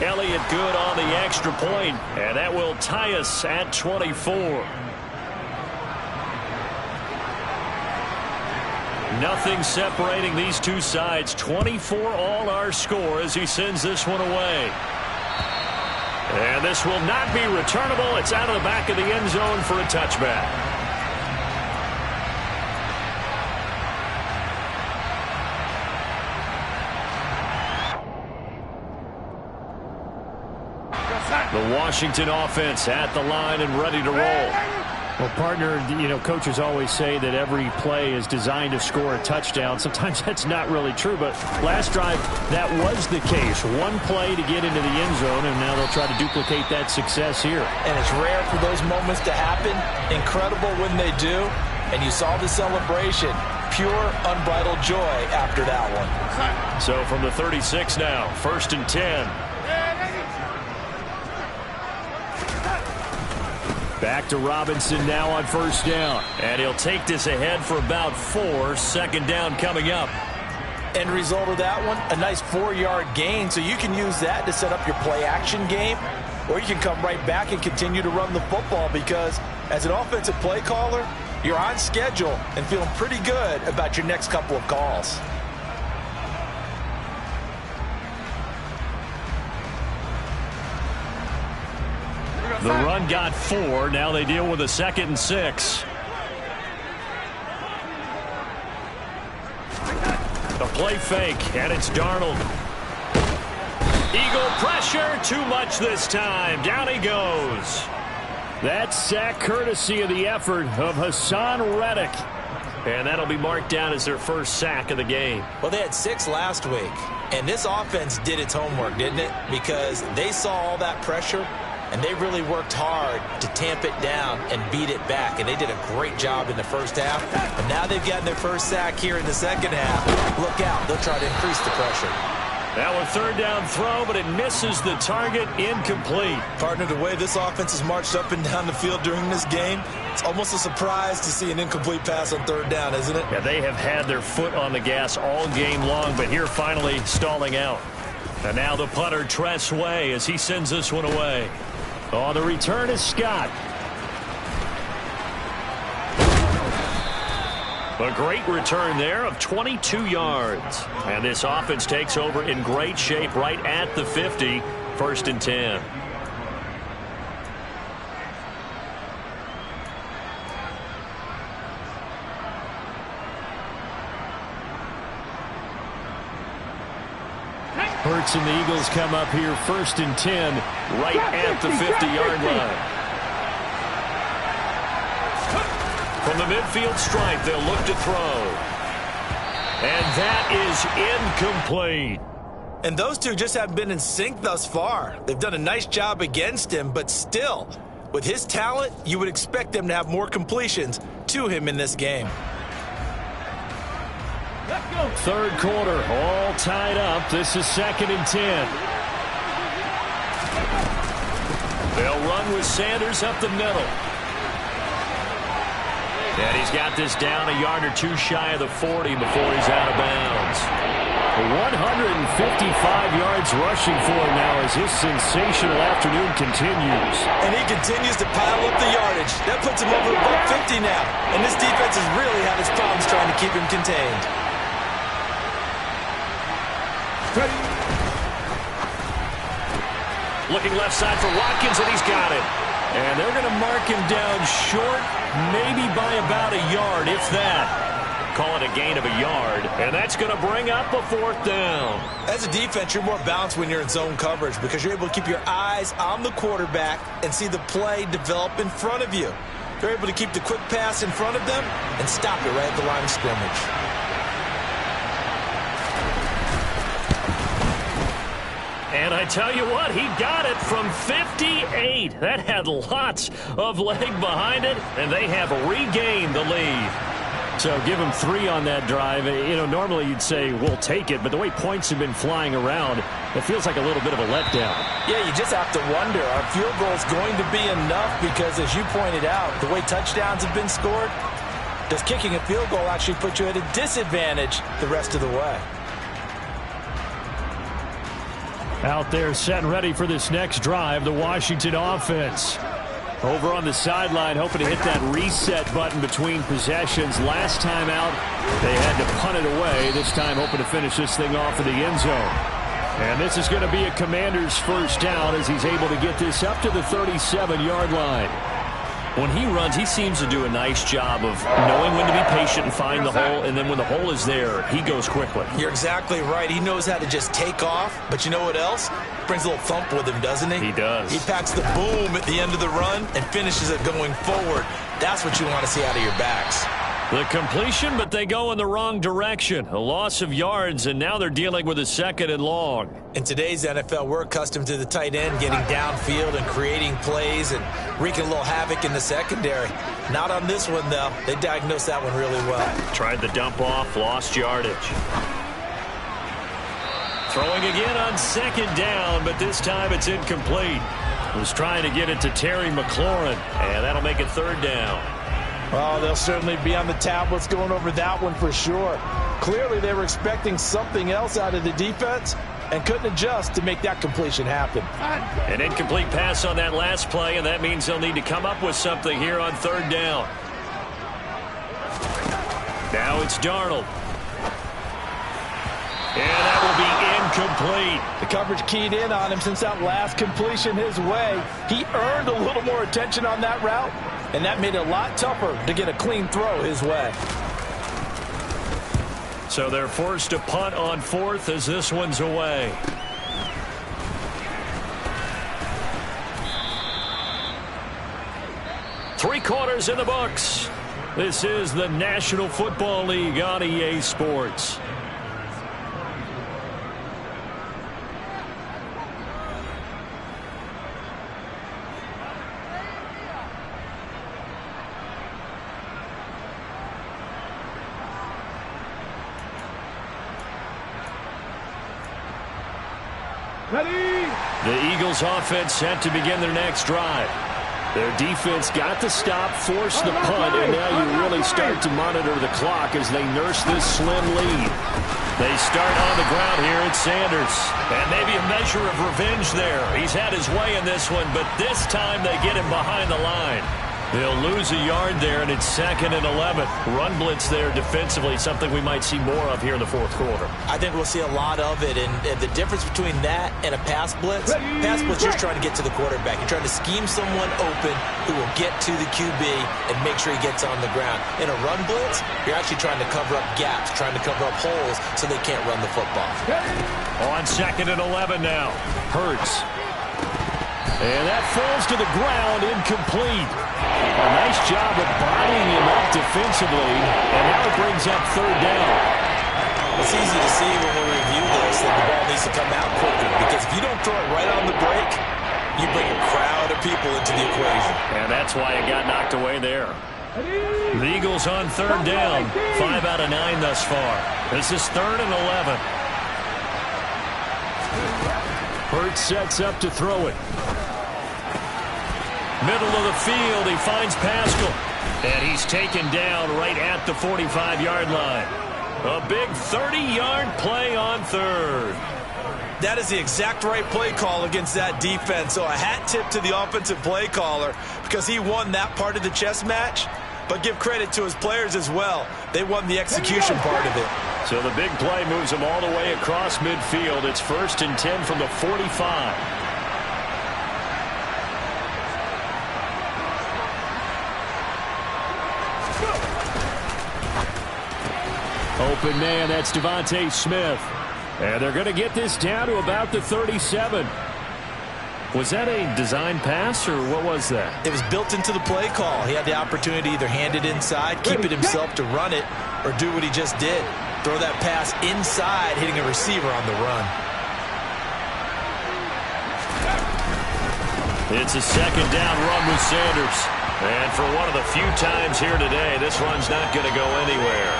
Elliott good on the extra point, and that will tie us at 24. Nothing separating these two sides. 24 all our score as he sends this one away. And this will not be returnable. It's out of the back of the end zone for a touchback. The Washington offense at the line and ready to roll. Well, partner, coaches always say that every play is designed to score a touchdown. Sometimes that's not really true, but last drive, that was the case. One play to get into the end zone, and now they'll try to duplicate that success here. And it's rare for those moments to happen. Incredible when they do. And you saw the celebration. Pure, unbridled joy after that one. So from the 36 now, 1st and 10. Back to Robinson now on 1st down. And he'll take this ahead for about 4. 2nd down coming up. End result of that one, a nice 4-yard gain. So you can use that to set up your play-action game. Or you can come right back and continue to run the football because as an offensive play caller, you're on schedule and feeling pretty good about your next couple of calls. The run got 4. Now they deal with a 2nd and 6. A play fake, and it's Darnold. Eagle pressure, too much this time. Down he goes. That sack courtesy of the effort of Haason Reddick. And that'll be marked down as their first sack of the game. Well, they had 6 last week, and this offense did its homework, didn't it? Because they saw all that pressure, and they really worked hard to tamp it down and beat it back. And they did a great job in the first half. And now they've gotten their first sack here in the second half. Look out. They'll try to increase the pressure. Now a 3rd down throw, but it misses the target. Incomplete. Partner, the way this offense has marched up and down the field during this game, it's almost a surprise to see an incomplete pass on 3rd down, isn't it? Yeah, they have had their foot on the gas all game long, but here finally stalling out. And now the punter, Tress Way, as he sends this one away. On the return is Scott. A great return there of 22 yards. And this offense takes over in great shape right at the 50. 1st and 10. Hurts and the Eagles come up here 1st and 10 right at the 50-yard line. From the midfield stripe, they'll look to throw. And that is incomplete. And those two just haven't been in sync thus far. They've done a nice job against him, but still, with his talent, you would expect them to have more completions to him in this game. 3rd quarter, all tied up. This is 2nd and 10. They'll run with Sanders up the middle. And he's got this down a yard or two shy of the 40 before he's out of bounds. 155 yards rushing for him now as his sensational afternoon continues. And he continues to pile up the yardage. That puts him over about 50 now. And this defense has really had its problems trying to keep him contained. Looking left side for Watkins, and he's got it. And they're going to mark him down short, maybe by about a yard, if that. Call it a gain of a yard, and that's going to bring up a 4th down. As a defense, you're more balanced when you're in zone coverage because you're able to keep your eyes on the quarterback and see the play develop in front of you. They're able to keep the quick pass in front of them and stop it right at the line of scrimmage. And I tell you what, he got it from 58. That had lots of leg behind it, and they have regained the lead. So give them 3 on that drive. Normally you'd say, we'll take it, but the way points have been flying around, it feels like a little bit of a letdown. Yeah, you just have to wonder, are field goals going to be enough? Because as you pointed out, the way touchdowns have been scored, does kicking a field goal actually put you at a disadvantage the rest of the way? Out there set and ready for this next drive, the Washington offense. Over on the sideline, hoping to hit that reset button between possessions. Last time out, they had to punt it away. This time, hoping to finish this thing off in the end zone. And this is going to be a Commander's first down as he's able to get this up to the 37-yard line. When he runs, he seems to do a nice job of knowing when to be patient and find the hole, and then when the hole is there, he goes quickly. You're exactly right. He knows how to just take off, but you know what else? Brings a little thump with him, doesn't he? He does. He packs the boom at the end of the run and finishes it going forward. That's what you want to see out of your backs. The completion, but they go in the wrong direction. A loss of yards, and now they're dealing with a 2nd and long. In today's NFL, we're accustomed to the tight end getting downfield and creating plays and wreaking a little havoc in the secondary. Not on this one, though. They diagnosed that one really well. Tried the dump off, lost yardage. Throwing again on 2nd down, but this time it's incomplete. Was trying to get it to Terry McLaurin, and that'll make it 3rd down. Oh, they'll certainly be on the tablets going over that one for sure. Clearly, they were expecting something else out of the defense and couldn't adjust to make that completion happen. An incomplete pass on that last play, and that means they'll need to come up with something here on 3rd down. Now it's Darnold. And that will be incomplete. The coverage keyed in on him since that last completion his way. He earned a little more attention on that route, and that made it a lot tougher to get a clean throw his way. So they're forced to punt on 4th as this one's away. Three quarters in the books. This is the National Football League on EA Sports. Ready. The Eagles offense set to begin their next drive. Their defense got the stop, forced the punt, and now you really start to monitor the clock as they nurse this slim lead. They start on the ground here at Sanders. And maybe a measure of revenge there. He's had his way in this one, but this time they get him behind the line. They'll lose a yard there, and it's 2nd and 11. Run blitz there defensively, something we might see more of here in the 4th quarter. I think we'll see a lot of it, and the difference between that and a pass blitz, you're just trying to get to the quarterback. You're trying to scheme someone open who will get to the QB and make sure he gets on the ground. In a run blitz, you're actually trying to cover up gaps, trying to cover up holes so they can't run the football. On 2nd and 11 now. Hurts. And that falls to the ground, incomplete. A nice job of bodying him up defensively, and now it brings up 3rd down. It's easy to see when we review this that the ball needs to come out quicker, because if you don't throw it right on the break, you bring a crowd of people into the equation. And that's why it got knocked away there. The Eagles on 3rd down, 5 out of 9 thus far. This is 3rd and 11. Hurts sets up to throw it. Middle of the field, he finds Pascal. And he's taken down right at the 45-yard line. A big 30-yard play on 3rd. That is the exact right play call against that defense. So a hat tip to the offensive play caller because he won that part of the chess match. But give credit to his players as well. They won the execution part of it. So the big play moves them all the way across midfield. It's 1st and 10 from the 45. Open man, that's Devontae Smith. And they're going to get this down to about the 37. Was that a design pass, or what was that? It was built into the play call. He had the opportunity to either hand it inside, keep it himself to run it, or do what he just did. Throw that pass inside, hitting a receiver on the run. It's a 2nd down run with Sanders. And for one of the few times here today, this run's not going to go anywhere.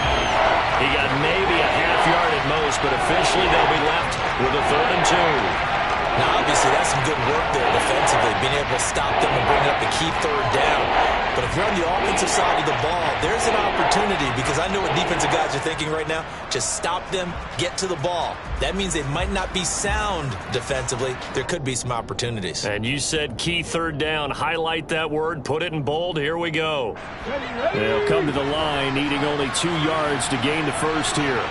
He got maybe a half yard at most, but officially they'll be left with a 3rd and 2. Now, obviously, that's some good work there defensively, being able to stop them and bring up a key third down. But if you're on the offensive side of the ball, there's an opportunity, because I know what defensive guys are thinking right now. Just stop them, get to the ball. That means they might not be sound defensively. There could be some opportunities. And you said key third down. Highlight that word, put it in bold. Here we go. They'll come to the line, needing only 2 yards to gain the first here.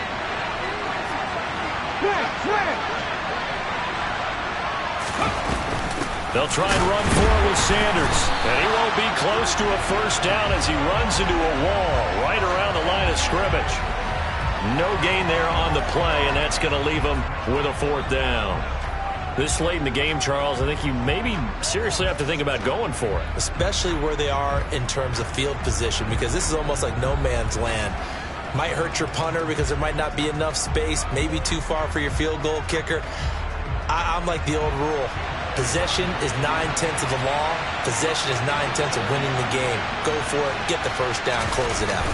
They'll try and run for it with Sanders. And he won't be close to a first down as he runs into a wall right around the line of scrimmage. No gain there on the play, and that's going to leave him with a 4th down. This late in the game, Charles, I think you maybe seriously have to think about going for it. Especially where they are in terms of field position, because this is almost like no man's land. Might hurt your punter because there might not be enough space, maybe too far for your field goal kicker. I'm like the old rule. Possession is 9/10 of the law. Possession is 9/10 of winning the game. Go for it. Get the first down. Close it out.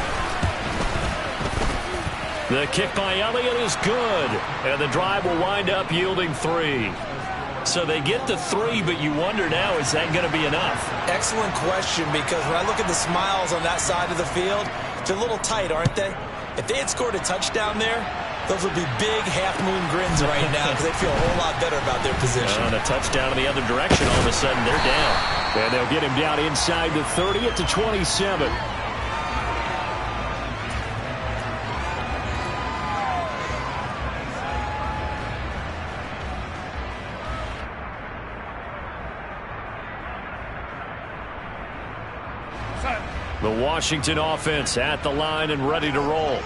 The kick by Elliott is good. And the drive will wind up yielding 3. So they get to 3, but you wonder now, is that going to be enough? Excellent question, because when I look at the smiles on that side of the field, they're a little tight, aren't they? If they had scored a touchdown there, those would be big half-moon grins right now, because they feel a whole lot better about their position. And a touchdown in the other direction, all of a sudden they're down. And they'll get him down inside the 30 at the 27. The Washington offense at the line and ready to roll.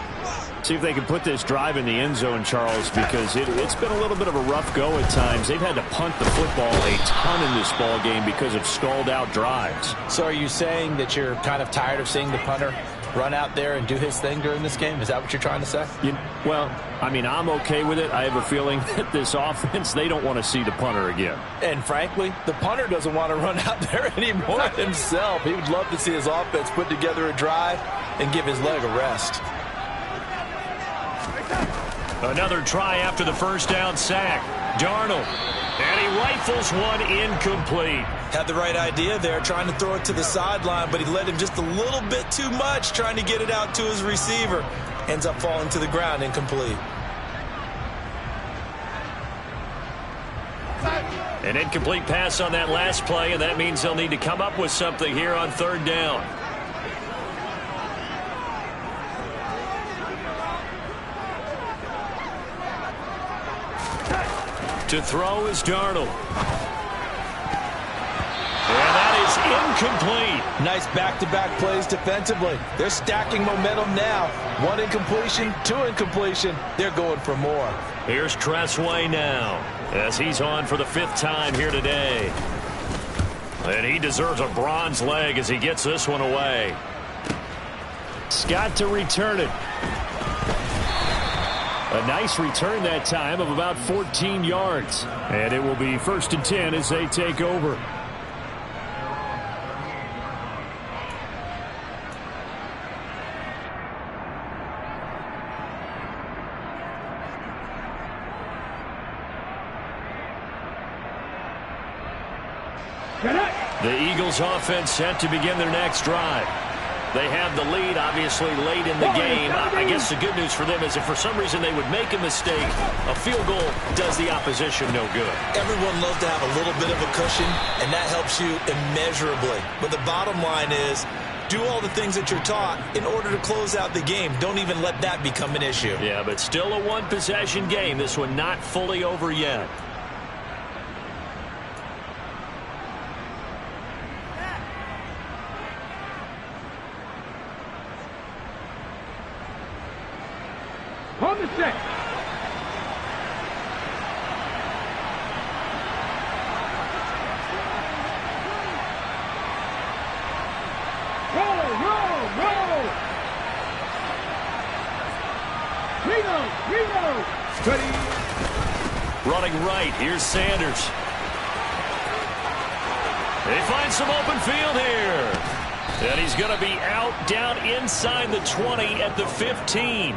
See if they can put this drive in the end zone, Charles, because it's been a little bit of a rough go at times. They've had to punt the football a ton in this ball game because of stalled-out drives. So are you saying that you're kind of tired of seeing the punter run out there and do his thing during this game? Is that what you're trying to say? Well, I mean, I'm okay with it. I have a feeling that this offense, they don't want to see the punter again. And frankly, the punter doesn't want to run out there anymore himself. He would love to see his offense put together a drive and give his leg a rest. Another try after the first down sack. Darnold. And he rifles one incomplete. Had the right idea there, trying to throw it to the sideline, but he led him just a little bit too much, trying to get it out to his receiver. Ends up falling to the ground, incomplete. An incomplete pass on that last play, and that means they'll need to come up with something here on 3rd down. To throw is Darnold. And that is incomplete. Nice back-to-back plays defensively. They're stacking momentum now. 1 incompletion, 2 incompletion. They're going for more. Here's Tressway now, as he's on for the 5th time here today. And he deserves a bronze leg as he gets this one away. Scott to return it. A nice return that time of about 14 yards. And it will be 1st and 10 as they take over. The Eagles offense set to begin their next drive. They have the lead, obviously, late in the game. I guess the good news for them is if for some reason they would make a mistake, a field goal does the opposition no good. Everyone loves to have a little bit of a cushion, and that helps you immeasurably. But the bottom line is, do all the things that you're taught in order to close out the game. Don't even let that become an issue. Yeah, but still a one-possession game. This one not fully over yet. On the set. Roll. Reno. Ready. Running right, here's Sanders. They find some open field here. And he's going to be out down inside the 20 at the 15.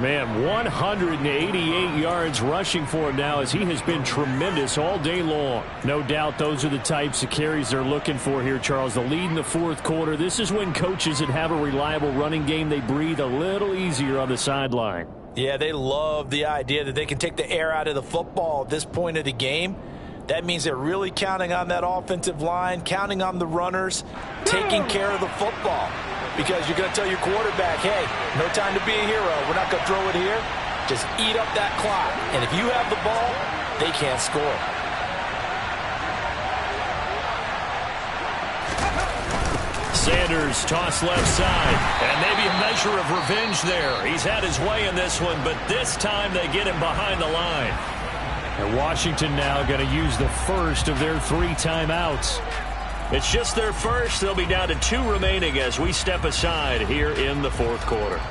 Man, 188 yards rushing for him now as he has been tremendous all day long. No doubt those are the types of carries they're looking for here, Charles. The lead in the fourth quarter. This is when coaches that have a reliable running game, they breathe a little easier on the sideline. Yeah, they love the idea that they can take the air out of the football at this point of the game. That means they're really counting on that offensive line, counting on the runners, taking care of the football. Because you're going to tell your quarterback, hey, no time to be a hero. We're not going to throw it here. Just eat up that clock. And if you have the ball, they can't score. Sanders toss left side. And maybe a measure of revenge there. He's had his way in this one, but this time they get him behind the line. And Washington now going to use the first of their 3 timeouts. It's just their first. They'll be down to 2 remaining as we step aside here in the fourth quarter.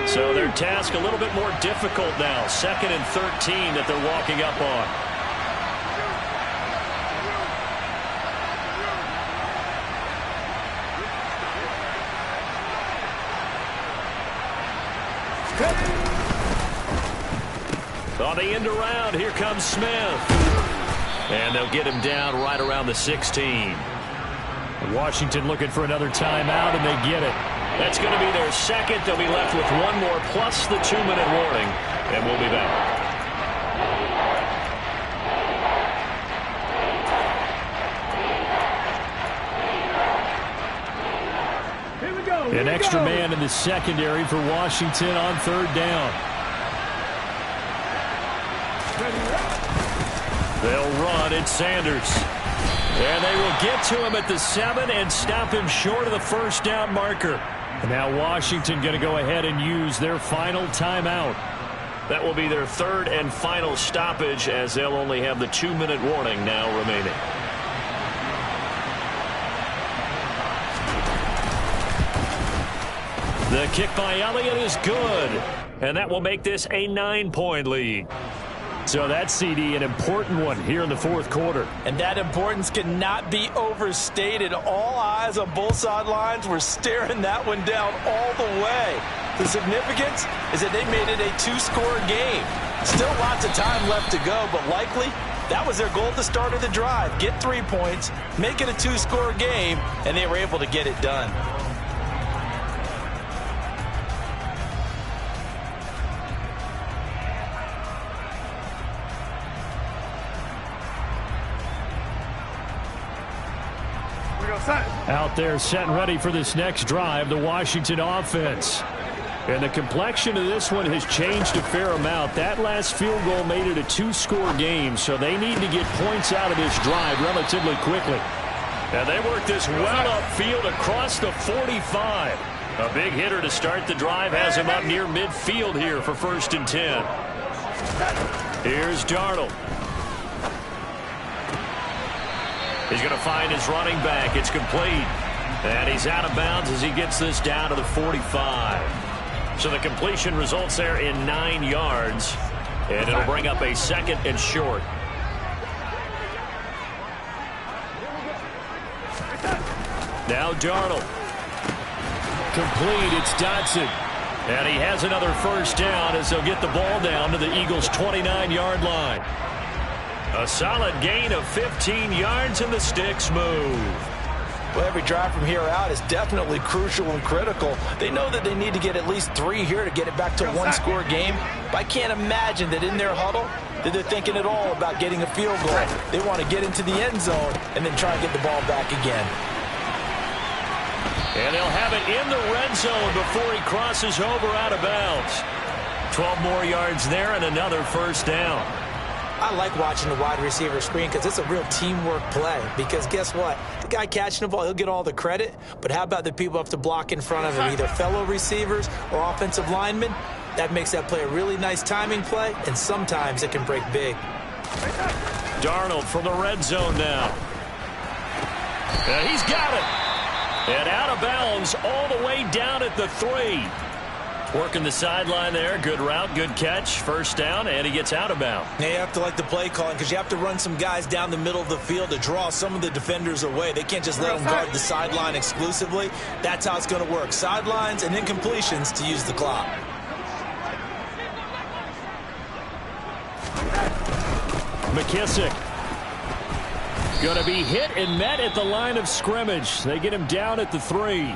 So their task a little bit more difficult now. 2nd and 13 that they're walking up on. On the end around, here comes Smith. And they'll get him down right around the 16. Washington looking for another timeout, and they get it. That's going to be their second. They'll be left with 1 more plus the 2-minute warning. And we'll be back. Here we go. An extra man in the secondary for Washington on 3rd down. They'll run. It's Sanders. And they will get to him at the 7 and stop him short of the first down marker. And now Washington going to go ahead and use their final timeout. That will be their 3rd and final stoppage as they'll only have the 2-minute warning now remaining. The kick by Elliott is good. And that will make this a 9-point lead. So that CD, an important one here in the fourth quarter. And that importance cannot be overstated. All eyes on both sidelines were staring that one down all the way. The significance is that they made it a 2-score game. Still lots of time left to go, but likely that was their goal at the start of the drive. Get 3 points, make it a 2-score game, and they were able to get it done. Out there set and ready for this next drive, the Washington offense. And the complexion of this one has changed a fair amount. That last field goal made it a 2-score game, so they need to get points out of this drive relatively quickly. And they work this well upfield across the 45. A big hitter to start the drive has him up near midfield here for 1st and 10. Here's Darnold. He's going to find his running back. It's complete. And he's out of bounds as he gets this down to the 45. So the completion results there in 9 yards. And it'll bring up a 2nd and short. Now Darnold. Complete. It's Dotson. And he has another first down as they'll get the ball down to the Eagles' 29-yard line. A solid gain of 15 yards and the sticks move. Well, every drive from here out is definitely crucial and critical. They know that they need to get at least 3 here to get it back to a 1-score game. But I can't imagine that in their huddle that they're thinking at all about getting a field goal. They want to get into the end zone and then try and get the ball back again. And they'll have it in the red zone before he crosses over out of bounds. 12 more yards there and another first down. I like watching the wide receiver screen because it's a real teamwork play. Because guess what? The guy catching the ball, he'll get all the credit. But how about the people up to block in front of him, either fellow receivers or offensive linemen? That makes that play a really nice timing play, and sometimes it can break big. Darnold from the red zone now. And he's got it. And out of bounds all the way down at the 3. Working the sideline there. Good route, good catch. First down, and he gets out of bounds. Now you have to like the play calling because you have to run some guys down the middle of the field to draw some of the defenders away. They can't just let them guard the sideline exclusively. That's how it's going to work. Sidelines and incompletions to use the clock. McKissick. Going to be hit and met at the line of scrimmage. They get him down at the 3.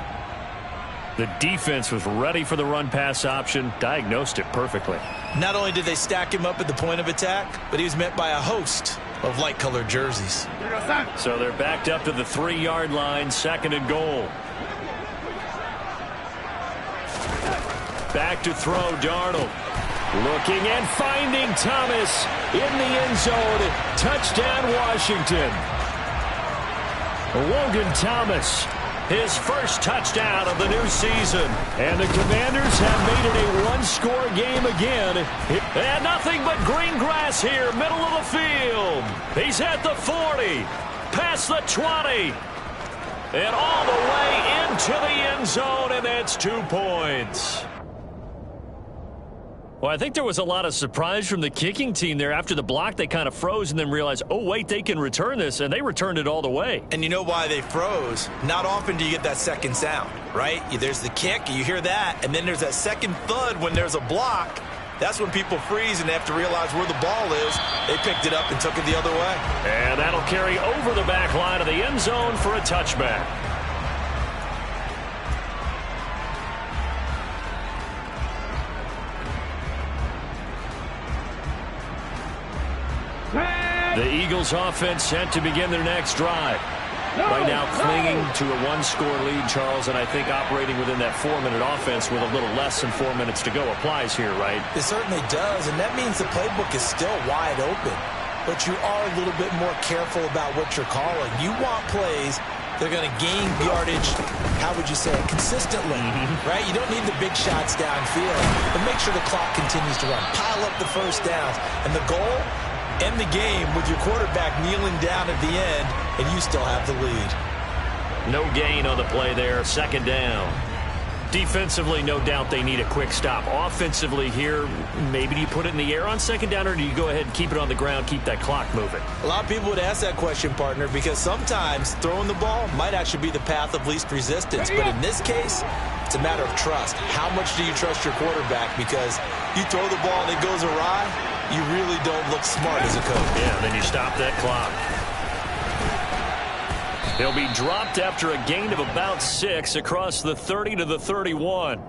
The defense was ready for the run-pass option, diagnosed it perfectly. Not only did they stack him up at the point of attack, but he was met by a host of light-colored jerseys. So they're backed up to the 3-yard line, 2nd and goal. Back to throw, Darnold. Looking and finding Thomas in the end zone. Touchdown, Washington. Logan Thomas, his first touchdown of the new season. And the Commanders have made it a one-score game again. And nothing but green grass here, middle of the field. He's at the 40, past the 20, and all the way into the end zone, and that's 2 points. Well, I think there was a lot of surprise from the kicking team there. After the block, they kind of froze and then realized, oh, wait, they can return this, and they returned it all the way. And you know why they froze? Not often do you get that second sound, right? There's the kick, you hear that, and then there's that second thud when there's a block. That's when people freeze and they have to realize where the ball is. They picked it up and took it the other way. And that'll carry over the back line of the end zone for a touchback. The Eagles offense set to begin their next drive. Right now clinging to a one-score lead, Charles, and I think operating within that 4-minute offense with a little less than 4 minutes to go applies here, right? It certainly does, and that means the playbook is still wide open. But you are a little bit more careful about what you're calling. You want plays that are going to gain yardage, how would you say it, consistently, right? You don't need the big shots downfield, but make sure the clock continues to run. Pile up the first downs, and the goal, end the game with your quarterback kneeling down at the end, and you still have the lead. No gain on the play there, 2nd down. Defensively, no doubt they need a quick stop. Offensively here, maybe do you put it in the air on 2nd down, or do you go ahead and keep it on the ground, keep that clock moving? A lot of people would ask that question, partner, because sometimes throwing the ball might actually be the path of least resistance. But in this case, it's a matter of trust. How much do you trust your quarterback? Because you throw the ball and it goes awry, you really don't look smart as a coach. Yeah, then you stop that clock. He'll be dropped after a gain of about 6 across the 30 to the 31.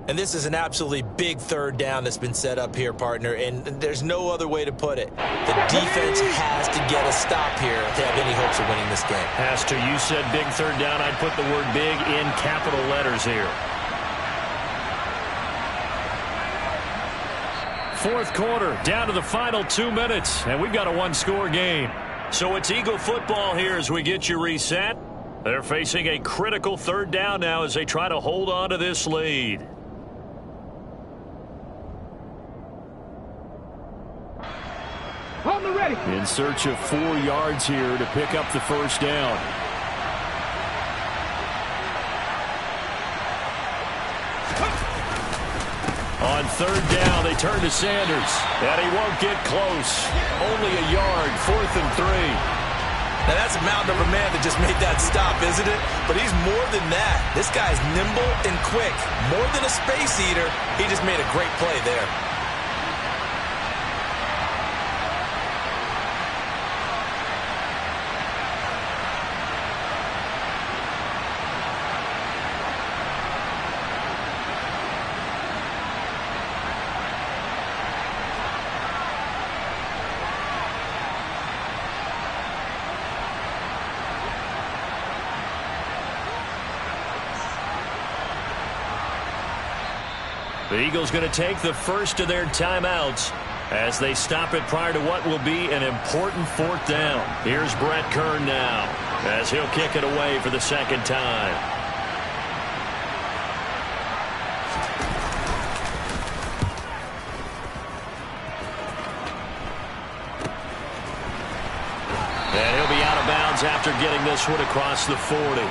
And this is an absolutely big 3rd down that's been set up here, partner, and there's no other way to put it. The defense has to get a stop here to have any hopes of winning this game. Has to. You said big 3rd down. I'd put the word big in capital letters here. 4th quarter, down to the final 2 minutes, and we've got a one-score game. So it's Eagle football here as we get you reset. They're facing a critical 3rd down now as they try to hold on to this lead. On the ready. In search of 4 yards here to pick up the first down. On 3rd down, they turn to Sanders, and he won't get close. Only a yard, 4th and 3. Now that's a mountain of a man that just made that stop, isn't it? But he's more than that. This guy's nimble and quick. More than a space eater, he just made a great play there. The Eagles going to take the first of their timeouts as they stop it prior to what will be an important 4th down. Here's Brett Kern now as he'll kick it away for the 2nd time. And he'll be out of bounds after getting this one across the 40.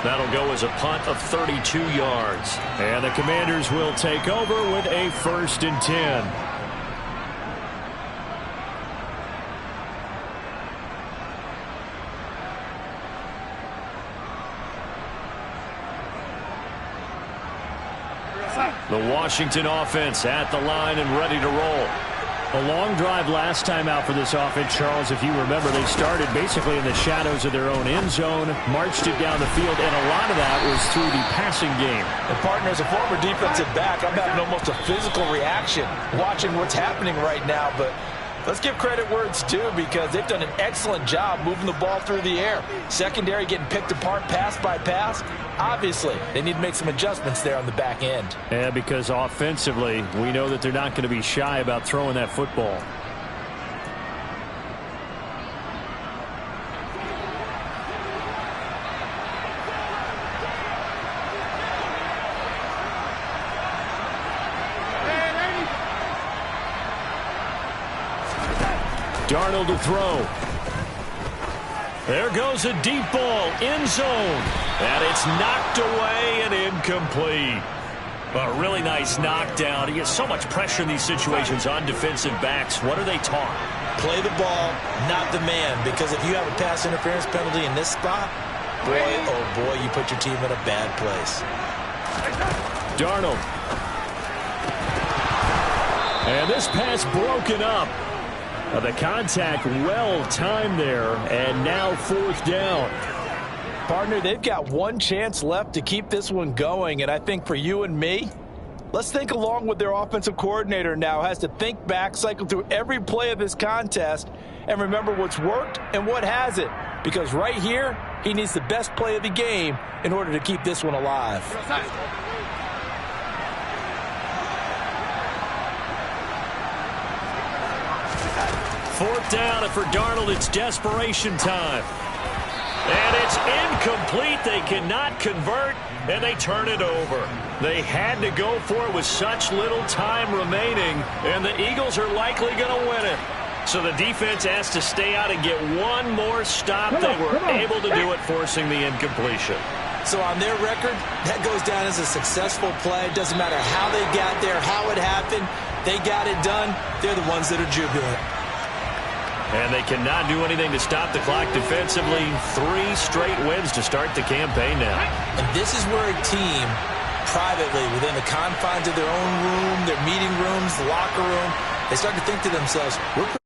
That'll go as a punt of 32 yards. And the Commanders will take over with a 1st and 10. The Washington offense at the line and ready to roll. A long drive last time out for this offense, Charles. If you remember, they started basically in the shadows of their own end zone, marched it down the field, and a lot of that was through the passing game. And partner, as a former defensive back, I'm having almost a physical reaction watching what's happening right now. But let's give credit where it's due, because they've done an excellent job moving the ball through the air. Secondary getting picked apart pass by pass. Obviously, they need to make some adjustments there on the back end. Yeah, because offensively, we know that they're not going to be shy about throwing that football. Darnold to throw. There goes a deep ball, end zone. And it's knocked away and incomplete. A really nice knockdown. He gets so much pressure in these situations on defensive backs. What are they taught? Play the ball, not the man. Because if you have a pass interference penalty in this spot, boy, oh boy, you put your team in a bad place. Darnold. And this pass broken up. The contact well timed there, and now 4th down. Partner, they've got one chance left to keep this one going, and I think for you and me, let's think along with their offensive coordinator now. Has to think back, cycle through every play of this contest, and remember what's worked and what hasn't. Because right here, he needs the best play of the game in order to keep this one alive. 4th down, and for Darnold, it's desperation time. And it's incomplete. They cannot convert, and they turn it over. They had to go for it with such little time remaining, and the Eagles are likely going to win it. So the defense has to stay out and get one more stop. They were able to do it, forcing the incompletion. So on their record, that goes down as a successful play. Doesn't matter how they got there, how it happened. They got it done. They're the ones that are jubilant. And they cannot do anything to stop the clock defensively. 3 straight wins to start the campaign now. And this is where a team, privately, within the confines of their own room, their meeting rooms, the locker room, they start to think to themselves, we're